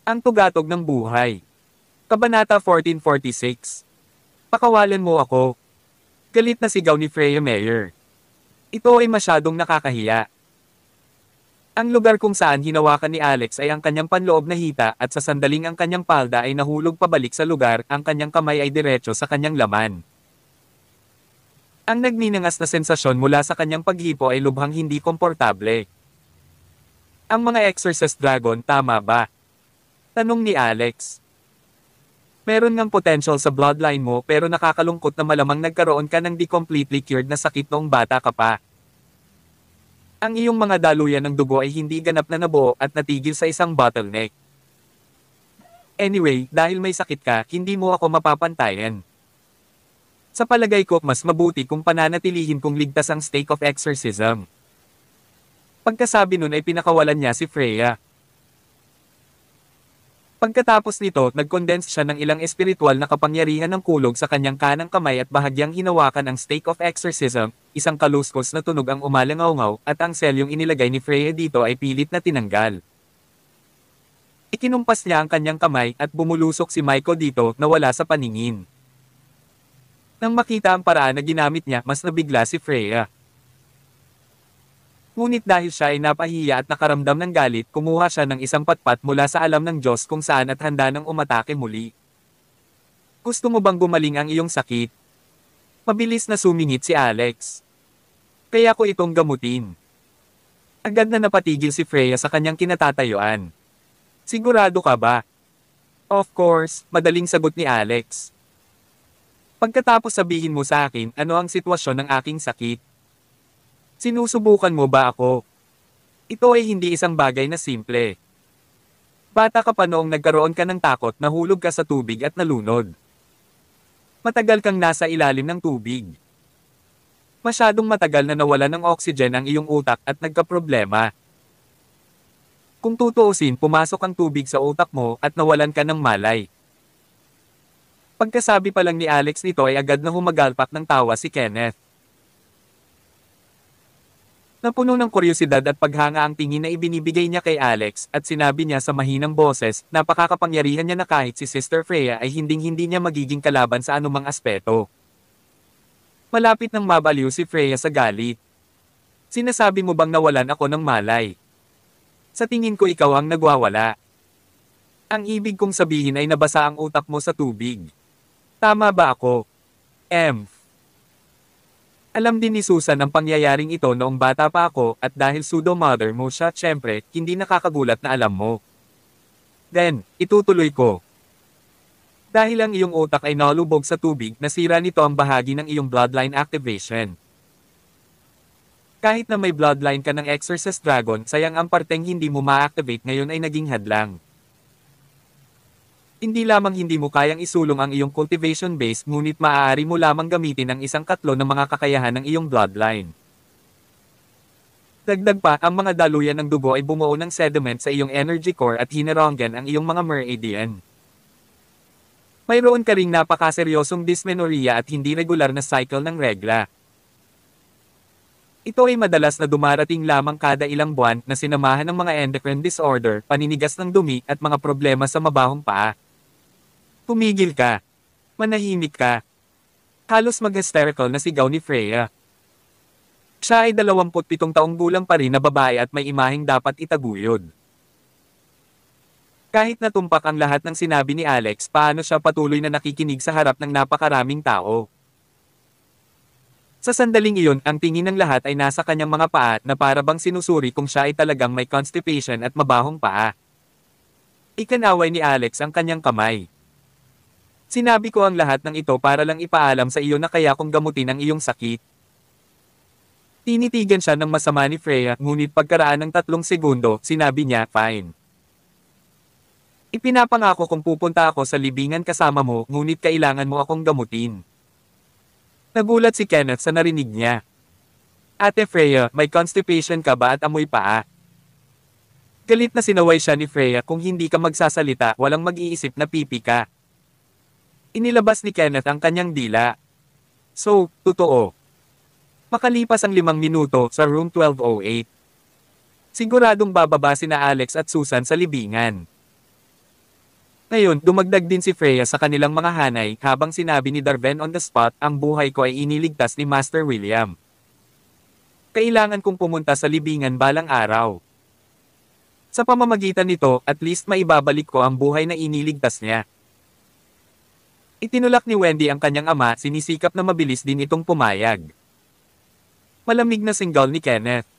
Ang tugatog ng buhay. Kabanata 1446. Pakawalan mo ako. Galit na sigaw ni Freya Mayer. Ito ay masyadong nakakahiya. Ang lugar kung saan hinawakan ni Alex ay ang kanyang panloob na hita at sa sandaling ang kanyang palda ay nahulog pabalik sa lugar, ang kanyang kamay ay diretso sa kanyang laman. Ang nagninangas na sensasyon mula sa kanyang paghipo ay lubhang hindi komportable. Ang mga Exorcist Dragon, tama ba? Tanong ni Alex. Meron ngang potential sa bloodline mo pero nakakalungkot na malamang nagkaroon ka ng di completely cured na sakit noong bata ka pa. Ang iyong mga daluyan ng dugo ay hindi ganap na nabuo at natigil sa isang bottleneck. Anyway, dahil may sakit ka, hindi mo ako mapapantayan. Sa palagay ko, mas mabuti kung pananatilihin kong ligtas ang stake of exorcism. Pagkasabi nun ay pinakawalan niya si Freya. Pagkatapos nito, nag-condense siya ng ilang espiritual na kapangyarihan ng kulog sa kanyang kanang kamay at bahagyang hinawakan ang stake of exorcism, isang kaluskos na tunog ang umalangaw-ngaw, at ang selyong inilagay ni Freya dito ay pilit na tinanggal. Ikinumpas niya ang kanyang kamay at bumulusok si Maiko dito na wala sa paningin. Nang makita ang paraan na ginamit niya, mas nabigla si Freya. Ngunit dahil siya ay napahiya at nakaramdam ng galit, kumuha siya ng isang patpat mula sa alam ng Diyos kung saan at handa nang umatake muli. Gusto mo bang gumaling ang iyong sakit? Mabilis na sumingit si Alex. Kaya ko itong gamutin. Agad na napatigil si Freya sa kanyang kinatatayuan. Sigurado ka ba? Of course, madaling sagot ni Alex. Pagkatapos sabihin mo sa akin ano ang sitwasyon ng aking sakit. Sinusubukan mo ba ako? Ito ay hindi isang bagay na simple. Bata ka pa noong nagkaroon ka ng takot, nahulog ka sa tubig at nalunod. Matagal kang nasa ilalim ng tubig. Masyadong matagal na nawala ng oxygen ang iyong utak at nagkaproblema. Kung tutuusin, pumasok ang tubig sa utak mo at nawalan ka ng malay. Pagkasabi pa lang ni Alex nito ay agad na humagalpak ng tawa si Kenneth. Napuno ng kuryosidad at paghanga ang tingin na ibinibigay niya kay Alex at sinabi niya sa mahinang boses, napakakapangyarihan niya na kahit si Sister Freya ay hinding-hindi niya magiging kalaban sa anumang aspeto. Malapit nang mabaliw si Freya sa galit. Sinasabi mo bang nawalan ako ng malay? Sa tingin ko ikaw ang nagwawala. Ang ibig kong sabihin ay nabasa ang utak mo sa tubig. Tama ba ako? Alam din ni Susan ang pangyayaring ito noong bata pa ako at dahil pseudo-mother mo siya, syempre, hindi nakakagulat na alam mo. Then, itutuloy ko. Dahil ang iyong utak ay nalubog sa tubig, nasira nito ang bahagi ng iyong bloodline activation. Kahit na may bloodline ka ng Exorcist Dragon, sayang ang parteng hindi mo ma-activate ngayon ay naging hadlang. Hindi lamang hindi mo kayang isulong ang iyong cultivation base, ngunit maaari mo lamang gamitin ang isang katlo ng mga kakayahan ng iyong bloodline. Dagdag pa, ang mga daluyan ng dugo ay bumuo ng sediment sa iyong energy core at hineronggan ang iyong mga meridian. Mayroon ka ring napakaseryosong dysmenorrhea at hindi regular na cycle ng regla. Ito ay madalas na dumarating lamang kada ilang buwan na sinamahan ng mga endocrine disorder, paninigas ng dumi at mga problema sa mabahong paa. Tumigil ka. Manahimik ka. Halos mag-hysterical na sigaw ni Freya. Siya ay 27 taong gulang pa rin na babae at may imaheng dapat itaguyod. Kahit natumpak ang lahat ng sinabi ni Alex, paano siya patuloy na nakikinig sa harap ng napakaraming tao. Sa sandaling iyon, ang tingin ng lahat ay nasa kanyang mga paa na para bang sinusuri kung siya ay talagang may constipation at mabahong paa. Ikanaway ni Alex ang kanyang kamay. Sinabi ko ang lahat ng ito para lang ipaalam sa iyo na kaya kong gamutin ang iyong sakit. Tinitigan siya ng masama ni Freya, ngunit pagkaraan ng 3 segundo, sinabi niya, fine. Ipinapangako kong pupunta ako sa libingan kasama mo, ngunit kailangan mo akong gamutin. Nagulat si Kenneth sa narinig niya. Ate Freya, may constipation ka ba at amoy paa? Galit na sinaway siya ni Freya, kung hindi ka magsasalita, walang mag-iisip na pipi ka. Inilabas ni Kenneth ang kanyang dila. So, totoo. Makalipas ang 5 minuto sa room 1208. Siguradong bababa sina Alex at Susan sa libingan. Ngayon, dumagdag din si Freya sa kanilang mga hanay habang sinabi ni Darven on the spot, ang buhay ko ay iniligtas ni Master William. Kailangan kong pumunta sa libingan balang araw. Sa pamamagitan nito, at least maibabalik ko ang buhay na iniligtas niya. Itinulak ni Wendy ang kanyang ama, sinisikap na mabilis din itong pumayag. Malamig na singgal ni Kenneth.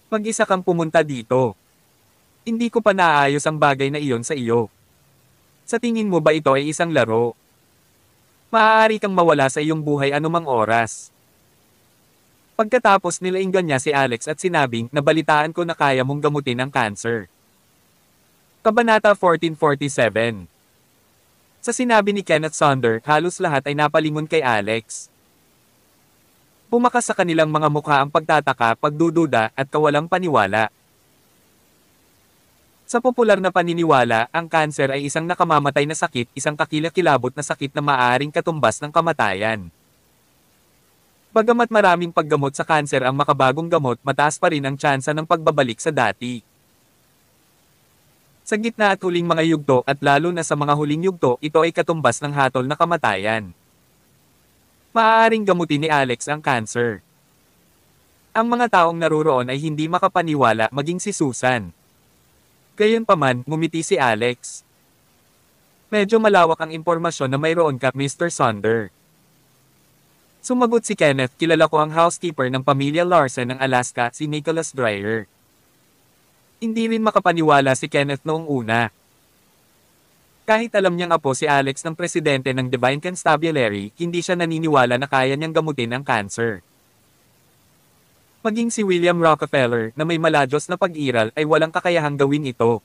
Mag-isa kang pumunta dito. Hindi ko pa naayos ang bagay na iyon sa iyo. Sa tingin mo ba ito ay isang laro? Maaari kang mawala sa iyong buhay anumang oras. Pagkatapos nilainggan niya si Alex at sinabing, nabalitaan ko na kaya mong gamutin ang cancer. Kabanata 1447. Sa sinabi ni Kenneth Sonder, halos lahat ay napalingon kay Alex. Bumakas sa kanilang mga mukha ang pagtataka, pagdududa, at kawalang paniwala. Sa popular na paniniwala, ang kanser ay isang nakamamatay na sakit, isang kakilakilabot na sakit na maaaring katumbas ng kamatayan. Bagamat maraming paggamot sa kanser ang makabagong gamot, mataas pa rin ang tsansa ng pagbabalik sa dati. Sa gitna at huling mga yugto at lalo na sa mga huling yugto, ito ay katumbas ng hatol na kamatayan. Maaaring gamutin ni Alex ang kanser. Ang mga taong naruroon ay hindi makapaniwala, maging si Susan. Gayunpaman, ngumiti si Alex. Medyo malawak ang impormasyon na mayroon ka, Mr. Sonder. Sumagot si Kenneth, kilala ko ang housekeeper ng pamilya Larsen ng Alaska, si Nicholas Dreyer. Hindi rin makapaniwala si Kenneth noong una. Kahit alam niyang apo si Alex ng presidente ng Divine Constabulary, hindi siya naniniwala na kaya niyang gamutin ang cancer. Maging si William Rockefeller, na may maladyos na pag-iral, ay walang kakayahang gawin ito.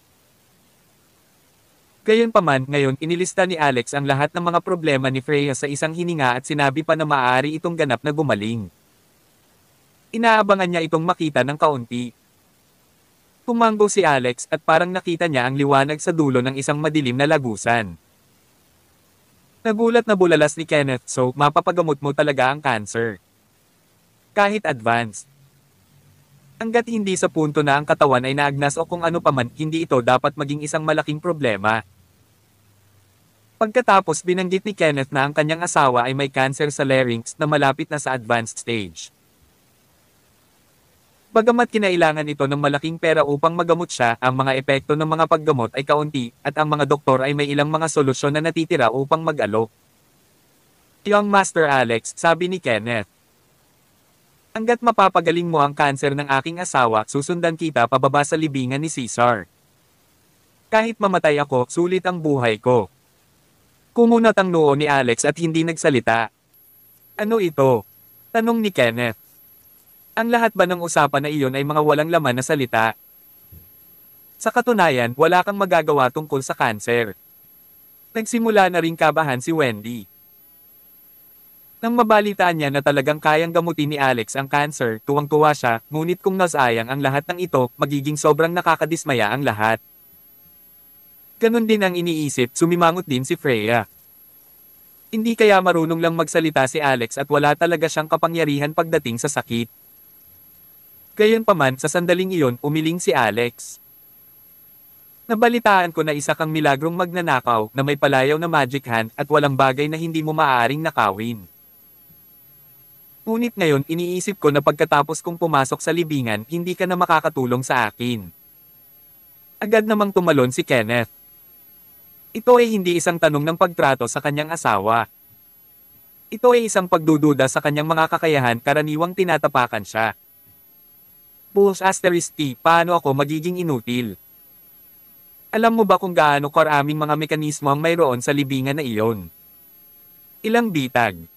Gayunpaman, ngayon inilista ni Alex ang lahat ng mga problema ni Freya sa isang hininga at sinabi pa na maaari itong ganap na gumaling. Inaabangan niya itong makita ng kaunti. Tumanggo si Alex at parang nakita niya ang liwanag sa dulo ng isang madilim na lagusan. Nagulat na bulalas ni Kenneth, so mapapagamot mo talaga ang cancer. Kahit advanced. Hanggat hindi sa punto na ang katawan ay naagnas o kung ano paman, hindi ito dapat maging isang malaking problema. Pagkatapos binanggit ni Kenneth na ang kanyang asawa ay may cancer sa larynx na malapit na sa advanced stage. Bagamat kinailangan ito ng malaking pera upang magamot siya, ang mga epekto ng mga paggamot ay kaunti, at ang mga doktor ay may ilang mga solusyon na natitira upang mag-alok. Young Master Alex, sabi ni Kenneth. Hanggat mapapagaling mo ang kanser ng aking asawa, susundan kita pababa sa libingan ni Caesar. Kahit mamatay ako, sulit ang buhay ko. Kumunat ang noo ni Alex at hindi nagsalita. Ano ito? Tanong ni Kenneth. Ang lahat ba ng usapan na iyon ay mga walang laman na salita? Sa katunayan, wala kang magagawa tungkol sa kanser. Nagsimula na ring kabahan si Wendy. Nang mabalitaan niya na talagang kayang gamutin ni Alex ang cancer, tuwang-tuwa siya, ngunit kung nasayang ang lahat ng ito, magiging sobrang nakakadismaya ang lahat. Ganon din ang iniisip, sumimangot din si Freya. Hindi kaya marunong lang magsalita si Alex at wala talaga siyang kapangyarihan pagdating sa sakit. Gayunpaman, sa sandaling iyon, umiling si Alex. Nabalitaan ko na isa kang milagrong magnanakaw na may palayaw na magic hand at walang bagay na hindi mo maaaring nakawin. Ngunit ngayon, iniisip ko na pagkatapos kong pumasok sa libingan, hindi ka na makakatulong sa akin. Agad namang tumalon si Kenneth. Ito ay hindi isang tanong ng pagtrato sa kanyang asawa. Ito ay isang pagdududa sa kanyang mga kakayahan, karaniwang tinatapakan siya. Bulls asterisk T, paano ako magiging inutil? Alam mo ba kung gaano karaming mga mekanismo ang mayroon sa libingan na iyon? Ilang bitag.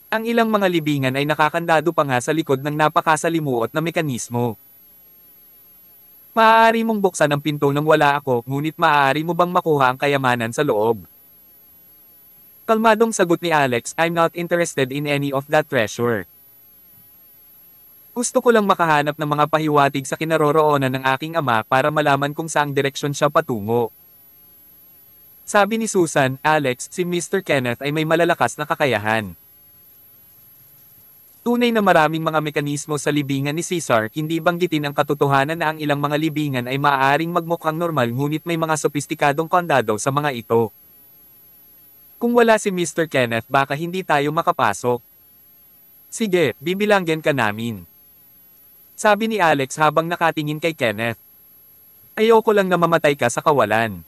Ang ilang mga libingan ay nakakandado pa nga sa likod ng napakasalimuot na mekanismo. Maaari mong buksan ang pinto nang wala ako, ngunit maaari mo bang makuha ang kayamanan sa loob? Kalmadong sagot ni Alex, I'm not interested in any of that treasure. Gusto ko lang makahanap ng mga pahiwatig sa kinaroroonan ng aking ama para malaman kung saang direksyon siya patungo. Sabi ni Susan, Alex, si Mr. Kenneth ay may malalakas na kakayahan. Tunay na maraming mga mekanismo sa libingan ni Caesar, hindi banggitin ang katotohanan na ang ilang mga libingan ay maaaring magmukhang normal ngunit may mga sopistikadong kandado sa mga ito. Kung wala si Mr. Kenneth baka hindi tayo makapasok. Sige, bibilangin ka namin. Sabi ni Alex habang nakatingin kay Kenneth. Ayoko lang na mamatay ka sa kawalan.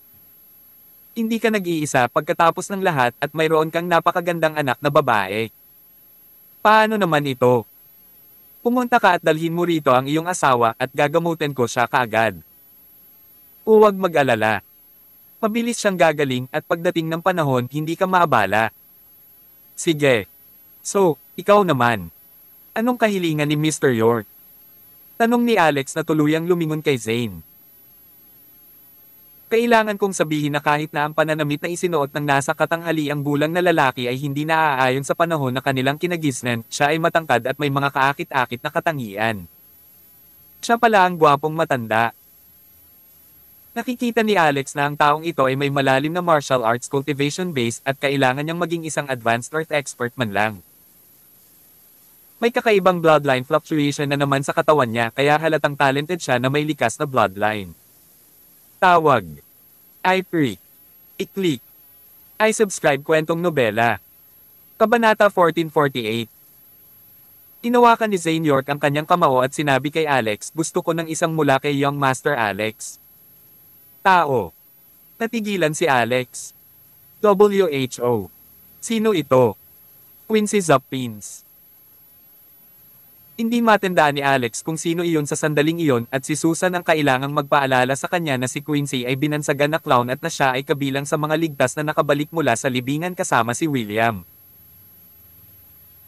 Hindi ka nag-iisa pagkatapos ng lahat at mayroon kang napakagandang anak na babae. Paano naman ito? Pumunta ka at dalhin mo rito ang iyong asawa at gagamutin ko siya kaagad. Huwag mag-alala. Mabilis siyang gagaling at pagdating ng panahon hindi ka maabala. Sige. So, ikaw naman. Anong kahilingan ni Mr. York? Tanong ni Alex na tuluyang lumingon kay Zane. Kailangan kong sabihin na kahit na ang pananamit na isinuot ng nasa katanghaliang bulang na lalaki ay hindi naaayon sa panahon na kanilang kinagisnan, siya ay matangkad at may mga kaakit-akit na katangian. Siya pala ang gwapong matanda. Nakikita ni Alex na ang taong ito ay may malalim na martial arts cultivation base at kailangan niyang maging isang advanced earth expert man lang. May kakaibang bloodline fluctuation na naman sa katawan niya kaya halatang talented siya na may likas na bloodline. Tawag. I-Pre. I-Click. I-Subscribe kwentong nobela. Kabanata 1448. Tinawakan ni Zane York ang kanyang kamao at sinabi kay Alex, gusto ko ng isang mula kay Young Master Alex. Tao. Natigilan si Alex. WHO. Sino ito? Quincy Zappins. Hindi matandaan ni Alex kung sino iyon sa sandaling iyon at si Susan ang kailangang magpaalala sa kanya na si Quincy ay binansagan na clown at na siya ay kabilang sa mga ligtas na nakabalik mula sa libingan kasama si William.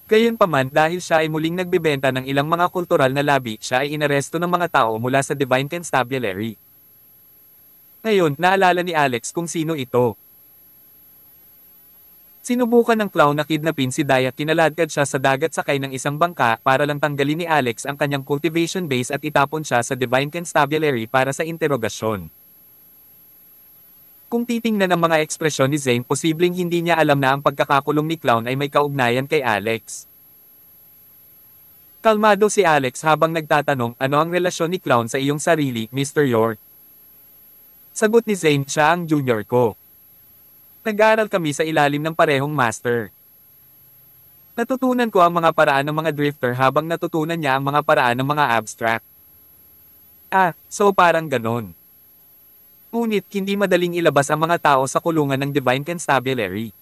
Gayunpaman dahil siya ay muling nagbebenta ng ilang mga kultural na labi, siya ay inaresto ng mga tao mula sa Divine Constabulary. Ngayon, naalala ni Alex kung sino ito. Sinubukan ng clown na kidnapin si Day at kinaladkad siya sa dagat sakay ng isang bangka para lang tanggalin ni Alex ang kanyang cultivation base at itapon siya sa Divine Constabulary para sa interogasyon. Kung titingnan ang mga ekspresyon ni Zane, posibleng hindi niya alam na ang pagkakakulong ni clown ay may kaugnayan kay Alex. Kalmado si Alex habang nagtatanong, ano ang relasyon ni clown sa iyong sarili, Mr. York? Sagot ni Zane, siya ang junior ko. Nag-aral kami sa ilalim ng parehong master. Natutunan ko ang mga paraan ng mga drifter habang natutunan niya ang mga paraan ng mga abstract. So parang ganon. Ngunit hindi madaling ilabas ang mga tao sa kulungan ng Divine Constabulary.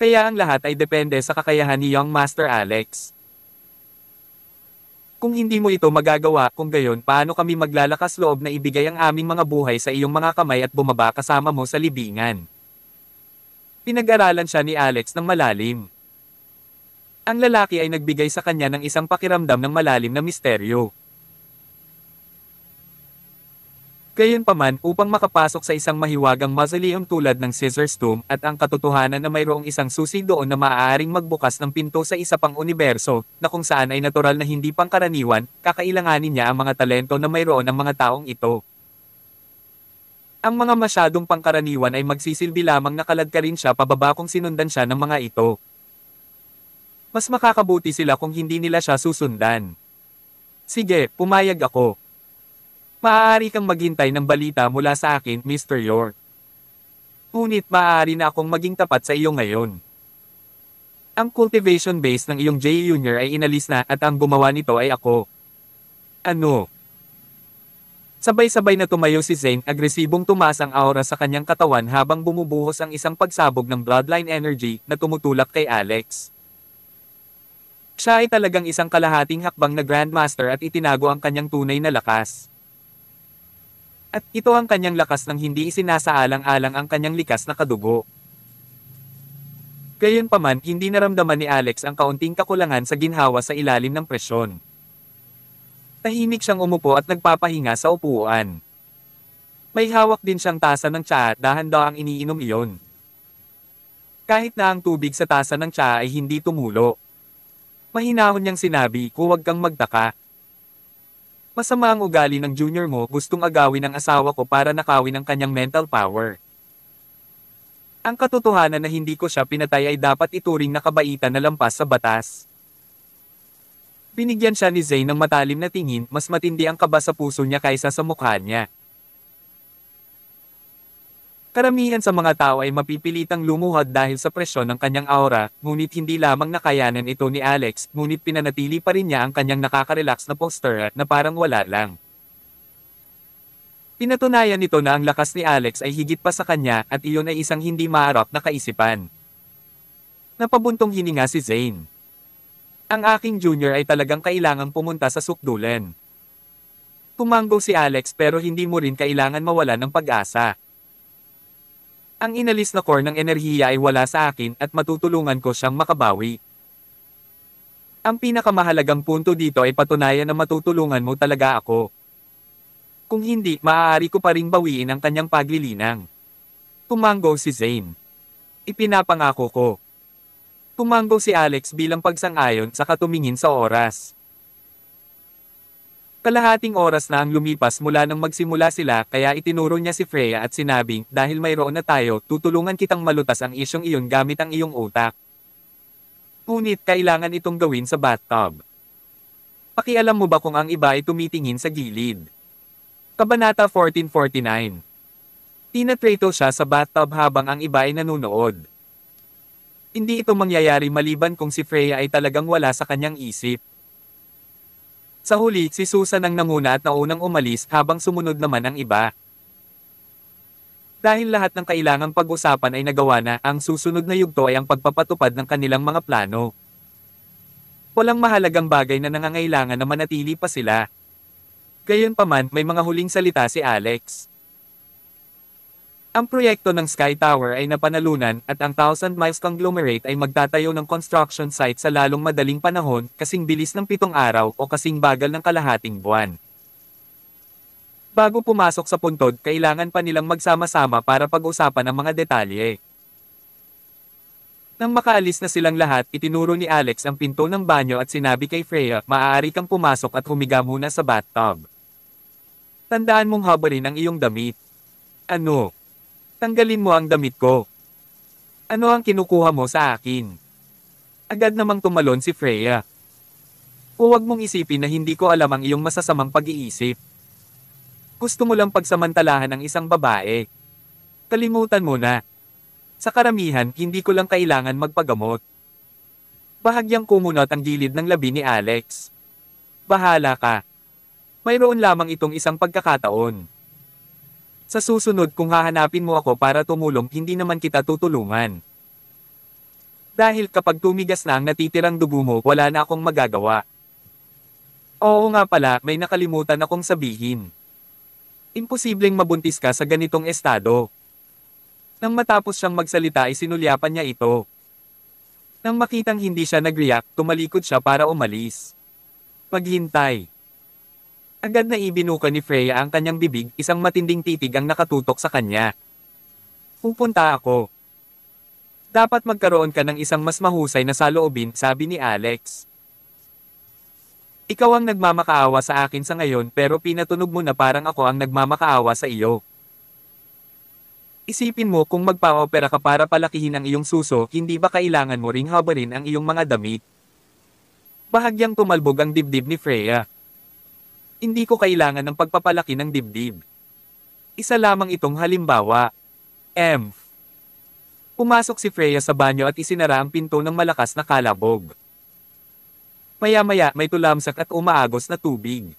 Kaya ang lahat ay depende sa kakayahan ni Young Master Alex. Kung hindi mo ito magagawa, kung gayon paano kami maglalakas loob na ibigay ang aming mga buhay sa iyong mga kamay at bumaba kasama mo sa libingan? Pinag-aralan siya ni Alex ng malalim. Ang lalaki ay nagbigay sa kanya ng isang pakiramdam ng malalim na misteryo. Gayunpaman, upang makapasok sa isang mahiwagang mausoleum tulad ng Caesar's Tomb at ang katotohanan na mayroong isang susi doon na maaaring magbukas ng pinto sa isa pang universo, na kung saan ay natural na hindi pangkaraniwan, kakailanganin niya ang mga talento na mayroon ng mga taong ito. Ang mga masyadong pangkaraniwan ay magsisilbi lamang na kaladkarin siya pababa kung sinundan siya ng mga ito. Mas makakabuti sila kung hindi nila siya susundan. Sige, pumayag ako. Maaari kang maghintay ng balita mula sa akin, Mr. York. Ngunit maaari na akong maging tapat sa iyo ngayon. Ang cultivation base ng iyong J. Jr. ay inalis na at ang gumawa nito ay ako. Ano? Sabay-sabay na tumayo si Zane, agresibong tumaas ang aura sa kanyang katawan habang bumubuhos ang isang pagsabog ng bloodline energy na tumutulak kay Alex. Siya ay talagang isang kalahating hakbang na Grandmaster at itinago ang kanyang tunay na lakas. At ito ang kanyang lakas nang hindi isinasaalang-alang ang kanyang likas na kadugo. Gayunpaman, hindi naramdaman ni Alex ang kaunting kakulangan sa ginhawa sa ilalim ng presyon. Tahimik siyang umupo at nagpapahinga sa upuan. May hawak din siyang tasa ng tsaa at dahan-dahang iniinom iyon. Kahit na ang tubig sa tasa ng tsaa ay hindi tumulo. Mahinahon niyang sinabi, huwag kang magtaka. Masama ang ugali ng junior mo, gustong agawin ang asawa ko para nakawin ang kanyang mental power. Ang katotohanan na hindi ko siya pinatay ay dapat ituring na kabaitan na lampas sa batas. Binigyan siya ni Zane ng matalim na tingin, mas matindi ang kaba sa puso niya kaysa sa mukha niya. Karamihan sa mga tao ay mapipilitang lumuhod dahil sa presyon ng kanyang aura, ngunit hindi lamang nakayanan ito ni Alex, ngunit pinanatili pa rin niya ang kanyang nakaka-relax na posture na parang wala lang. Pinatunayan nito na ang lakas ni Alex ay higit pa sa kanya at iyon ay isang hindi maarap na kaisipan. Napabuntong hininga si Zane. Ang aking junior ay talagang kailangang pumunta sa sukdulan. Tumango si Alex pero hindi mo rin kailangan mawalan ng pag-asa. Ang inalis na core ng enerhiya ay wala sa akin at matutulungan ko siyang makabawi. Ang pinakamahalagang punto dito ay patunayan na matutulungan mo talaga ako. Kung hindi, maaari ko pa ring bawiin ang kanyang paglilinang. Tumango si Zane. Ipinapangako ko. Tumango si Alex bilang pagsang-ayon saka tumingin sa oras. Kalahating oras na ang lumipas mula nang magsimula sila kaya itinuro niya si Freya at sinabing, dahil mayroon na tayo, tutulungan kitang malutas ang isyong iyon gamit ang iyong utak. Ngunit kailangan itong gawin sa bathtub. Pakialam mo ba kung ang iba ay tumitingin sa gilid? Kabanata 1449. Tinatrato siya sa bathtub habang ang iba ay nanunood. Hindi ito mangyayari maliban kung si Freya ay talagang wala sa kanyang isip. Sa huli, si Susan ang nanguna at naunang umalis habang sumunod naman ang iba. Dahil lahat ng kailangang pag-usapan ay nagawa na, ang susunod na yugto ay ang pagpapatupad ng kanilang mga plano. Walang mahalagang bagay na nangangailangan na manatili pa sila. Gayunpaman, may mga huling salita si Alex. Ang proyekto ng Sky Tower ay napanalunan at ang Thousand Miles Conglomerate ay magtatayo ng construction site sa lalong madaling panahon, kasing bilis ng 7 araw o kasing bagal ng kalahating buwan. Bago pumasok sa puntod, kailangan pa nilang magsama-sama para pag-usapan ang mga detalye. Nang makaalis na silang lahat, itinuro ni Alex ang pinto ng banyo at sinabi kay Freya, maaari kang pumasok at humiga muna sa bathtub. Tandaan mong habarin ang iyong damit. Ano? Tanggalin mo ang damit ko. Ano ang kinukuha mo sa akin? Agad namang tumalon si Freya. Huwag mong isipin na hindi ko alam ang iyong masasamang pag-iisip. Gusto mo lang pagsamantalahan ang isang babae. Kalimutan mo na. Sa karamihan, hindi ko lang kailangan magpagamot. Bahagyang kumunot ang gilid ng labi ni Alex. Bahala ka. Mayroon lamang itong isang pagkakataon. Sa susunod kung hahanapin mo ako para tumulong, hindi naman kita tutulungan. Dahil kapag tumigas na ang natitirang dugo mo, wala na akong magagawa. Oo nga pala, may nakalimutan akong sabihin. Imposibleng mabuntis ka sa ganitong estado. Nang matapos siyang magsalita ay sinulyapan niya ito. Nang makitang hindi siya nag-react, tumalikod siya para umalis. Maghintay. Agad na ibinuka ni Freya ang kanyang bibig, isang matinding titig ang nakatutok sa kanya. Pupunta ako. Dapat magkaroon ka ng isang mas mahusay na saloobin, sabi ni Alex. Ikaw ang nagmamakaawa sa akin sa ngayon pero pinatunog mo na parang ako ang nagmamakaawa sa iyo. Isipin mo kung magpa-opera ka para palakihin ang iyong suso, hindi ba kailangan mo ring habarin ang iyong mga damit? Bahagyang tumalbog ang dibdib ni Freya. Hindi ko kailangan ng pagpapalaki ng dibdib. Isa lamang itong halimbawa. Pumasok si Freya sa banyo at isinara ang pinto ng malakas na kalabog. Maya-maya may tulamsak at umaagos na tubig.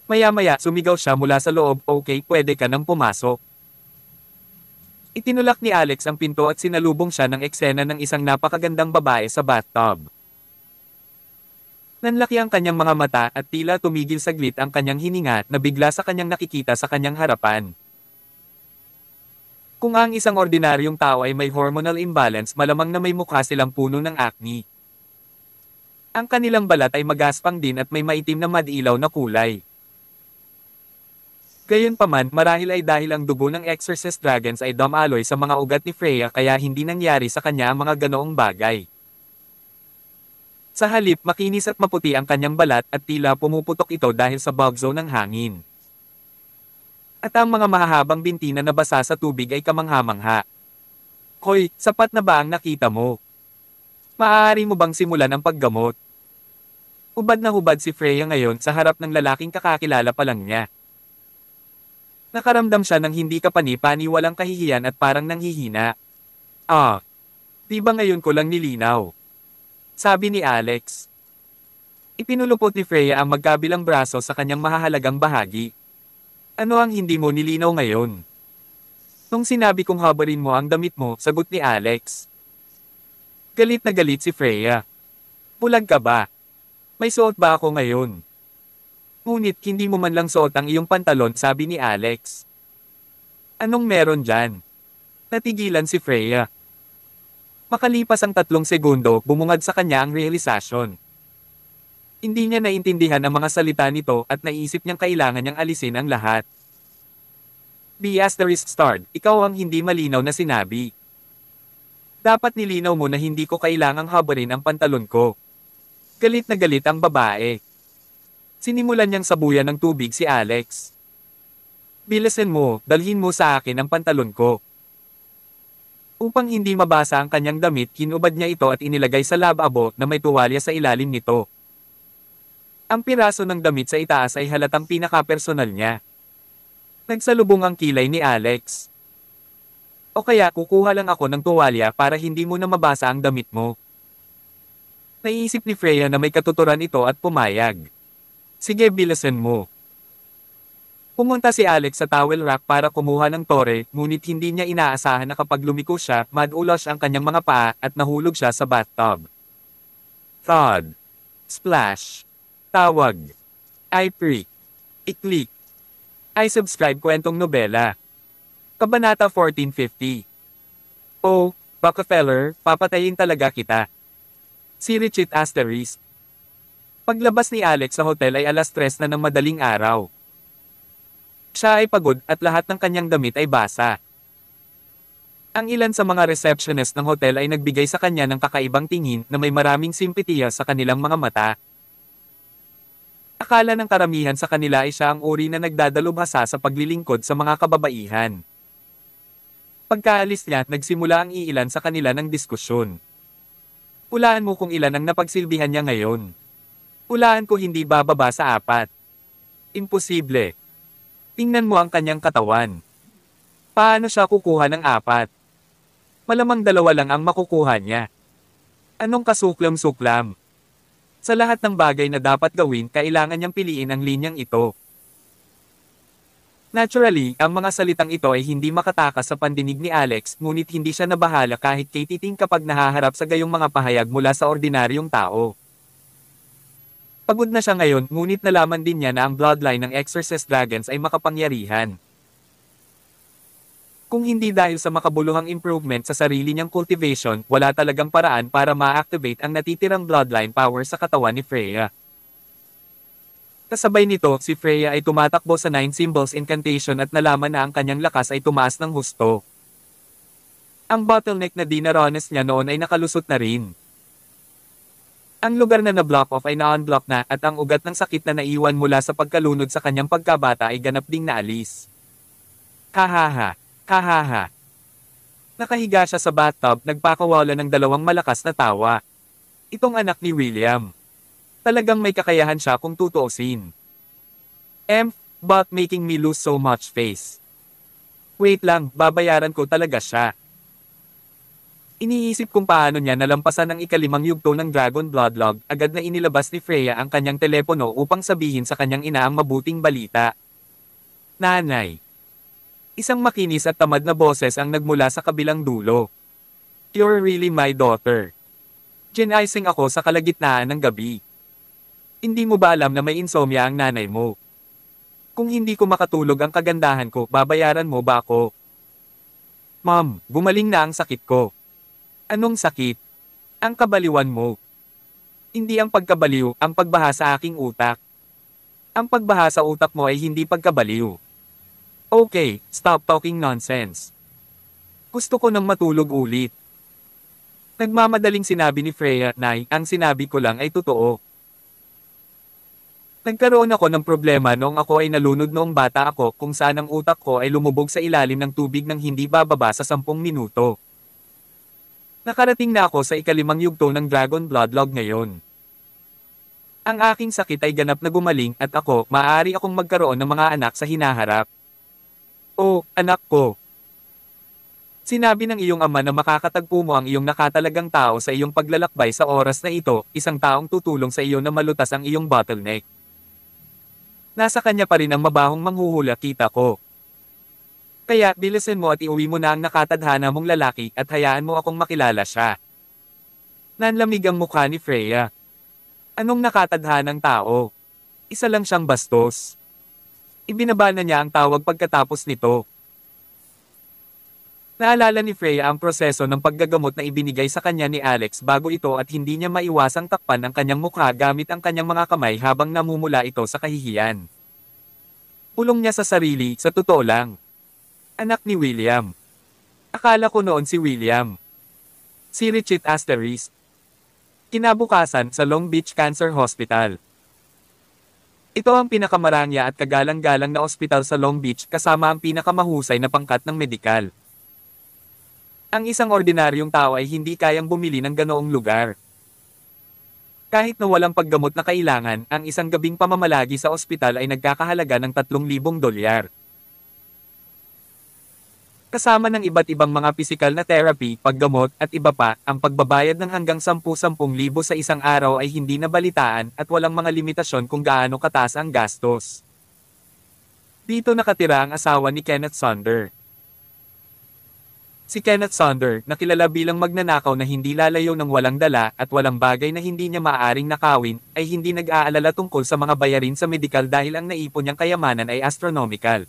Maya-maya sumigaw siya mula sa loob, okay, pwede ka nang pumasok. Itinulak ni Alex ang pinto at sinalubong siya ng eksena ng isang napakagandang babae sa bathtub. Nanlaki ang kanyang mga mata at tila tumigil saglit ang kanyang hininga na bigla sa kanyang nakikita sa kanyang harapan. Kung ang isang ordinaryong tao ay may hormonal imbalance, malamang na may mukha silang puno ng acne. Ang kanilang balat ay magaspang din at may maitim na madilaw na kulay. Gayunpaman, marahil ay dahil ang dugo ng Exorcist Dragons ay dumaloy sa mga ugat ni Freya kaya hindi nangyari sa kanya ang mga ganoong bagay. Sa halip, makinis at maputi ang kanyang balat at tila pumuputok ito dahil sa bugzo ng hangin. At ang mga mahahabang binti na nabasa sa tubig ay kamangha-mangha. Hoy, sapat na ba ang nakita mo? Maaari mo bang simulan ang paggamot? Hubad na hubad si Freya ngayon sa harap ng lalaking kakakilala pa lang niya. Nakaramdam siya ng hindi kapani-pani walang kahihiyan at parang nanghihina. Ah, di ba ngayon ko lang nilinaw? Sabi ni Alex. Ipinulupot ni Freya ang magkabilang braso sa kanyang mahahalagang bahagi. Ano ang hindi mo nilinaw ngayon? Nung sinabi kong habarin mo ang damit mo, sagot ni Alex. Galit na galit si Freya. Bulag ka ba? May suot ba ako ngayon? Ngunit hindi mo man lang suot ang iyong pantalon, sabi ni Alex. Anong meron dyan? Natigilan si Freya. Makalipas ang 3 segundo, bumungad sa kanya ang realisasyon. Hindi niya naintindihan ang mga salita nito at naisip niyang kailangan niyang alisin ang lahat. ****, ikaw ang hindi malinaw na sinabi. Dapat nilinaw mo na hindi ko kailangang habarin ang pantalon ko. Galit na galit ang babae. Sinimulan niyang sabuyan ng tubig si Alex. Bilisan mo, dalhin mo sa akin ang pantalon ko. Upang hindi mabasa ang kanyang damit, hinubad niya ito at inilagay sa lababo na may tuwalya sa ilalim nito. Ang piraso ng damit sa itaas ay halatang pinaka-personal niya. Nagsalubong ang kilay ni Alex. O kaya kukuha lang ako ng tuwalya para hindi mo na mabasa ang damit mo. Naisip ni Freya na may katuturan ito at pumayag. Sige, bilisan mo. Pumunta si Alex sa towel rack para kumuha ng tore, ngunit hindi niya inaasahan na kapag lumiko siya, madulas ang kanyang mga paa at nahulog siya sa bathtub. Thud. Splash. Tawag. I-prick. I-click. I-subscribe kwentong nobela. Kabanata 1450. Oh, Rockefeller, papatayin talaga kita. Si Richard Asterisk. Paglabas ni Alex sa hotel ay 3:00 na ng madaling araw. Siya ay pagod at lahat ng kanyang damit ay basa. Ang ilan sa mga receptionist ng hotel ay nagbigay sa kanya ng kakaibang tingin na may maraming simpatiya sa kanilang mga mata. Akala ng karamihan sa kanila ay siya ang uri na nagdadalubhasa sa paglilingkod sa mga kababaihan. Pagkaalis niya, nagsimula ang iilan sa kanila ng diskusyon. Hulaan mo kung ilan ang napagsilbihan niya ngayon. Hulaan ko hindi bababa sa 4. Imposible. Tingnan mo ang kanyang katawan. Paano siya kukuha ng 4? Malamang 2 lang ang makukuha niya. Anong kasuklam-suklam? Sa lahat ng bagay na dapat gawin, kailangan niyang piliin ang linyang ito. Naturally, ang mga salitang ito ay hindi makatakas sa pandinig ni Alex, ngunit hindi siya nabahala kahit kay titing kapag nahaharap sa gayong mga pahayag mula sa ordinaryong tao. Pagod na siya ngayon, ngunit nalaman din niya na ang bloodline ng Exorcist Dragons ay makapangyarihan. Kung hindi dahil sa makabuluhang improvement sa sarili niyang cultivation, wala talagang paraan para ma-activate ang natitirang bloodline power sa katawan ni Freya. Kasabay nito, si Freya ay tumatakbo sa 9 Symbols Incantation at nalaman na ang kanyang lakas ay tumaas ng husto. Ang bottleneck na dinaranas niya noon ay nakalusot na rin. Ang lugar na na-block off ay na-unblock na at ang ugat ng sakit na naiwan mula sa pagkalunod sa kanyang pagkabata ay ganap ding naalis. Kahaha, kahaha. Nakahiga siya sa bathtub, nagpakawala ng 2 malakas na tawa. Itong anak ni William. Talagang may kakayahan siya kung tutuusin. But making me lose so much face. Wait lang, babayaran ko talaga siya. Iniisip kung paano niya nalampasan ang 5 yugto ng Dragon Bloodlog, agad na inilabas ni Freya ang kanyang telepono upang sabihin sa kanyang ina ang mabuting balita. Nanay. Isang makinis at tamad na boses ang nagmula sa kabilang dulo. You're really my daughter. Gen-icing ako sa kalagitnaan ng gabi. Hindi mo ba alam na may insomnia ang nanay mo? Kung hindi ko makatulog ang kagandahan ko, babayaran mo ba ako? Mom, gumaling na ang sakit ko. Anong sakit? Ang kabaliwan mo. Hindi ang pagkabaliw, ang pagbaha sa aking utak. Ang pagbaha sa utak mo ay hindi pagkabaliw. Okay, stop talking nonsense. Gusto ko nang matulog ulit. Nagmamadaling sinabi ni Freya, Nay, ang sinabi ko lang ay totoo. Nagkaroon ako ng problema noong ako ay nalunod noong bata ako kung saan ang utak ko ay lumubog sa ilalim ng tubig nang hindi bababa sa 10 minuto. Nakarating na ako sa 5 yugto ng Dragon Bloodlog ngayon. Ang aking sakit ay ganap na gumaling at ako, maaari akong magkaroon ng mga anak sa hinaharap. Oh, anak ko. Sinabi ng iyong ama na makakatagpo mo ang iyong nakatalagang tao sa iyong paglalakbay sa oras na ito, isang taong tutulong sa iyo na malutas ang iyong bottleneck. Nasa kanya pa rin ang mabahong manghuhula, kita ko. Kaya, bilisin mo at iuwi mo na ang nakatadhana mong lalaki at hayaan mo akong makilala siya. Nanlamig ang mukha ni Freya. Anong nakatadhanang tao? Isa lang siyang bastos. Ibinaba na niya ang tawag pagkatapos nito. Naalala ni Freya ang proseso ng paggagamot na ibinigay sa kanya ni Alex bago ito at hindi niya maiwasang takpan ang kanyang mukha gamit ang kanyang mga kamay habang namumula ito sa kahihiyan. Pulong niya sa sarili, sa totoo lang. Anak ni William. Akala ko noon si William. Si Richard Asterisk. Kinabukasan sa Long Beach Cancer Hospital. Ito ang pinakamarangya at kagalang-galang na ospital sa Long Beach kasama ang pinakamahusay na pangkat ng medikal. Ang isang ordinaryong tao ay hindi kayang bumili ng ganoong lugar. Kahit na walang paggamot na kailangan, ang isang gabing pamamalagi sa ospital ay nagkakahalaga ng $3,000. Kasama ng iba't ibang mga pisikal na therapy, paggamot, at iba pa, ang pagbabayad ng hanggang 10,000 sa isang araw ay hindi nabalitaan at walang mga limitasyon kung gaano kataas ang gastos. Dito nakatira ang asawa ni Kenneth Sonder. Si Kenneth Sonder, na kilala bilang magnanakaw na hindi lalayo ng walang dala at walang bagay na hindi niya maaaring nakawin, ay hindi nag-aalala tungkol sa mga bayarin sa medikal dahil ang naipon niyang kayamanan ay astronomical.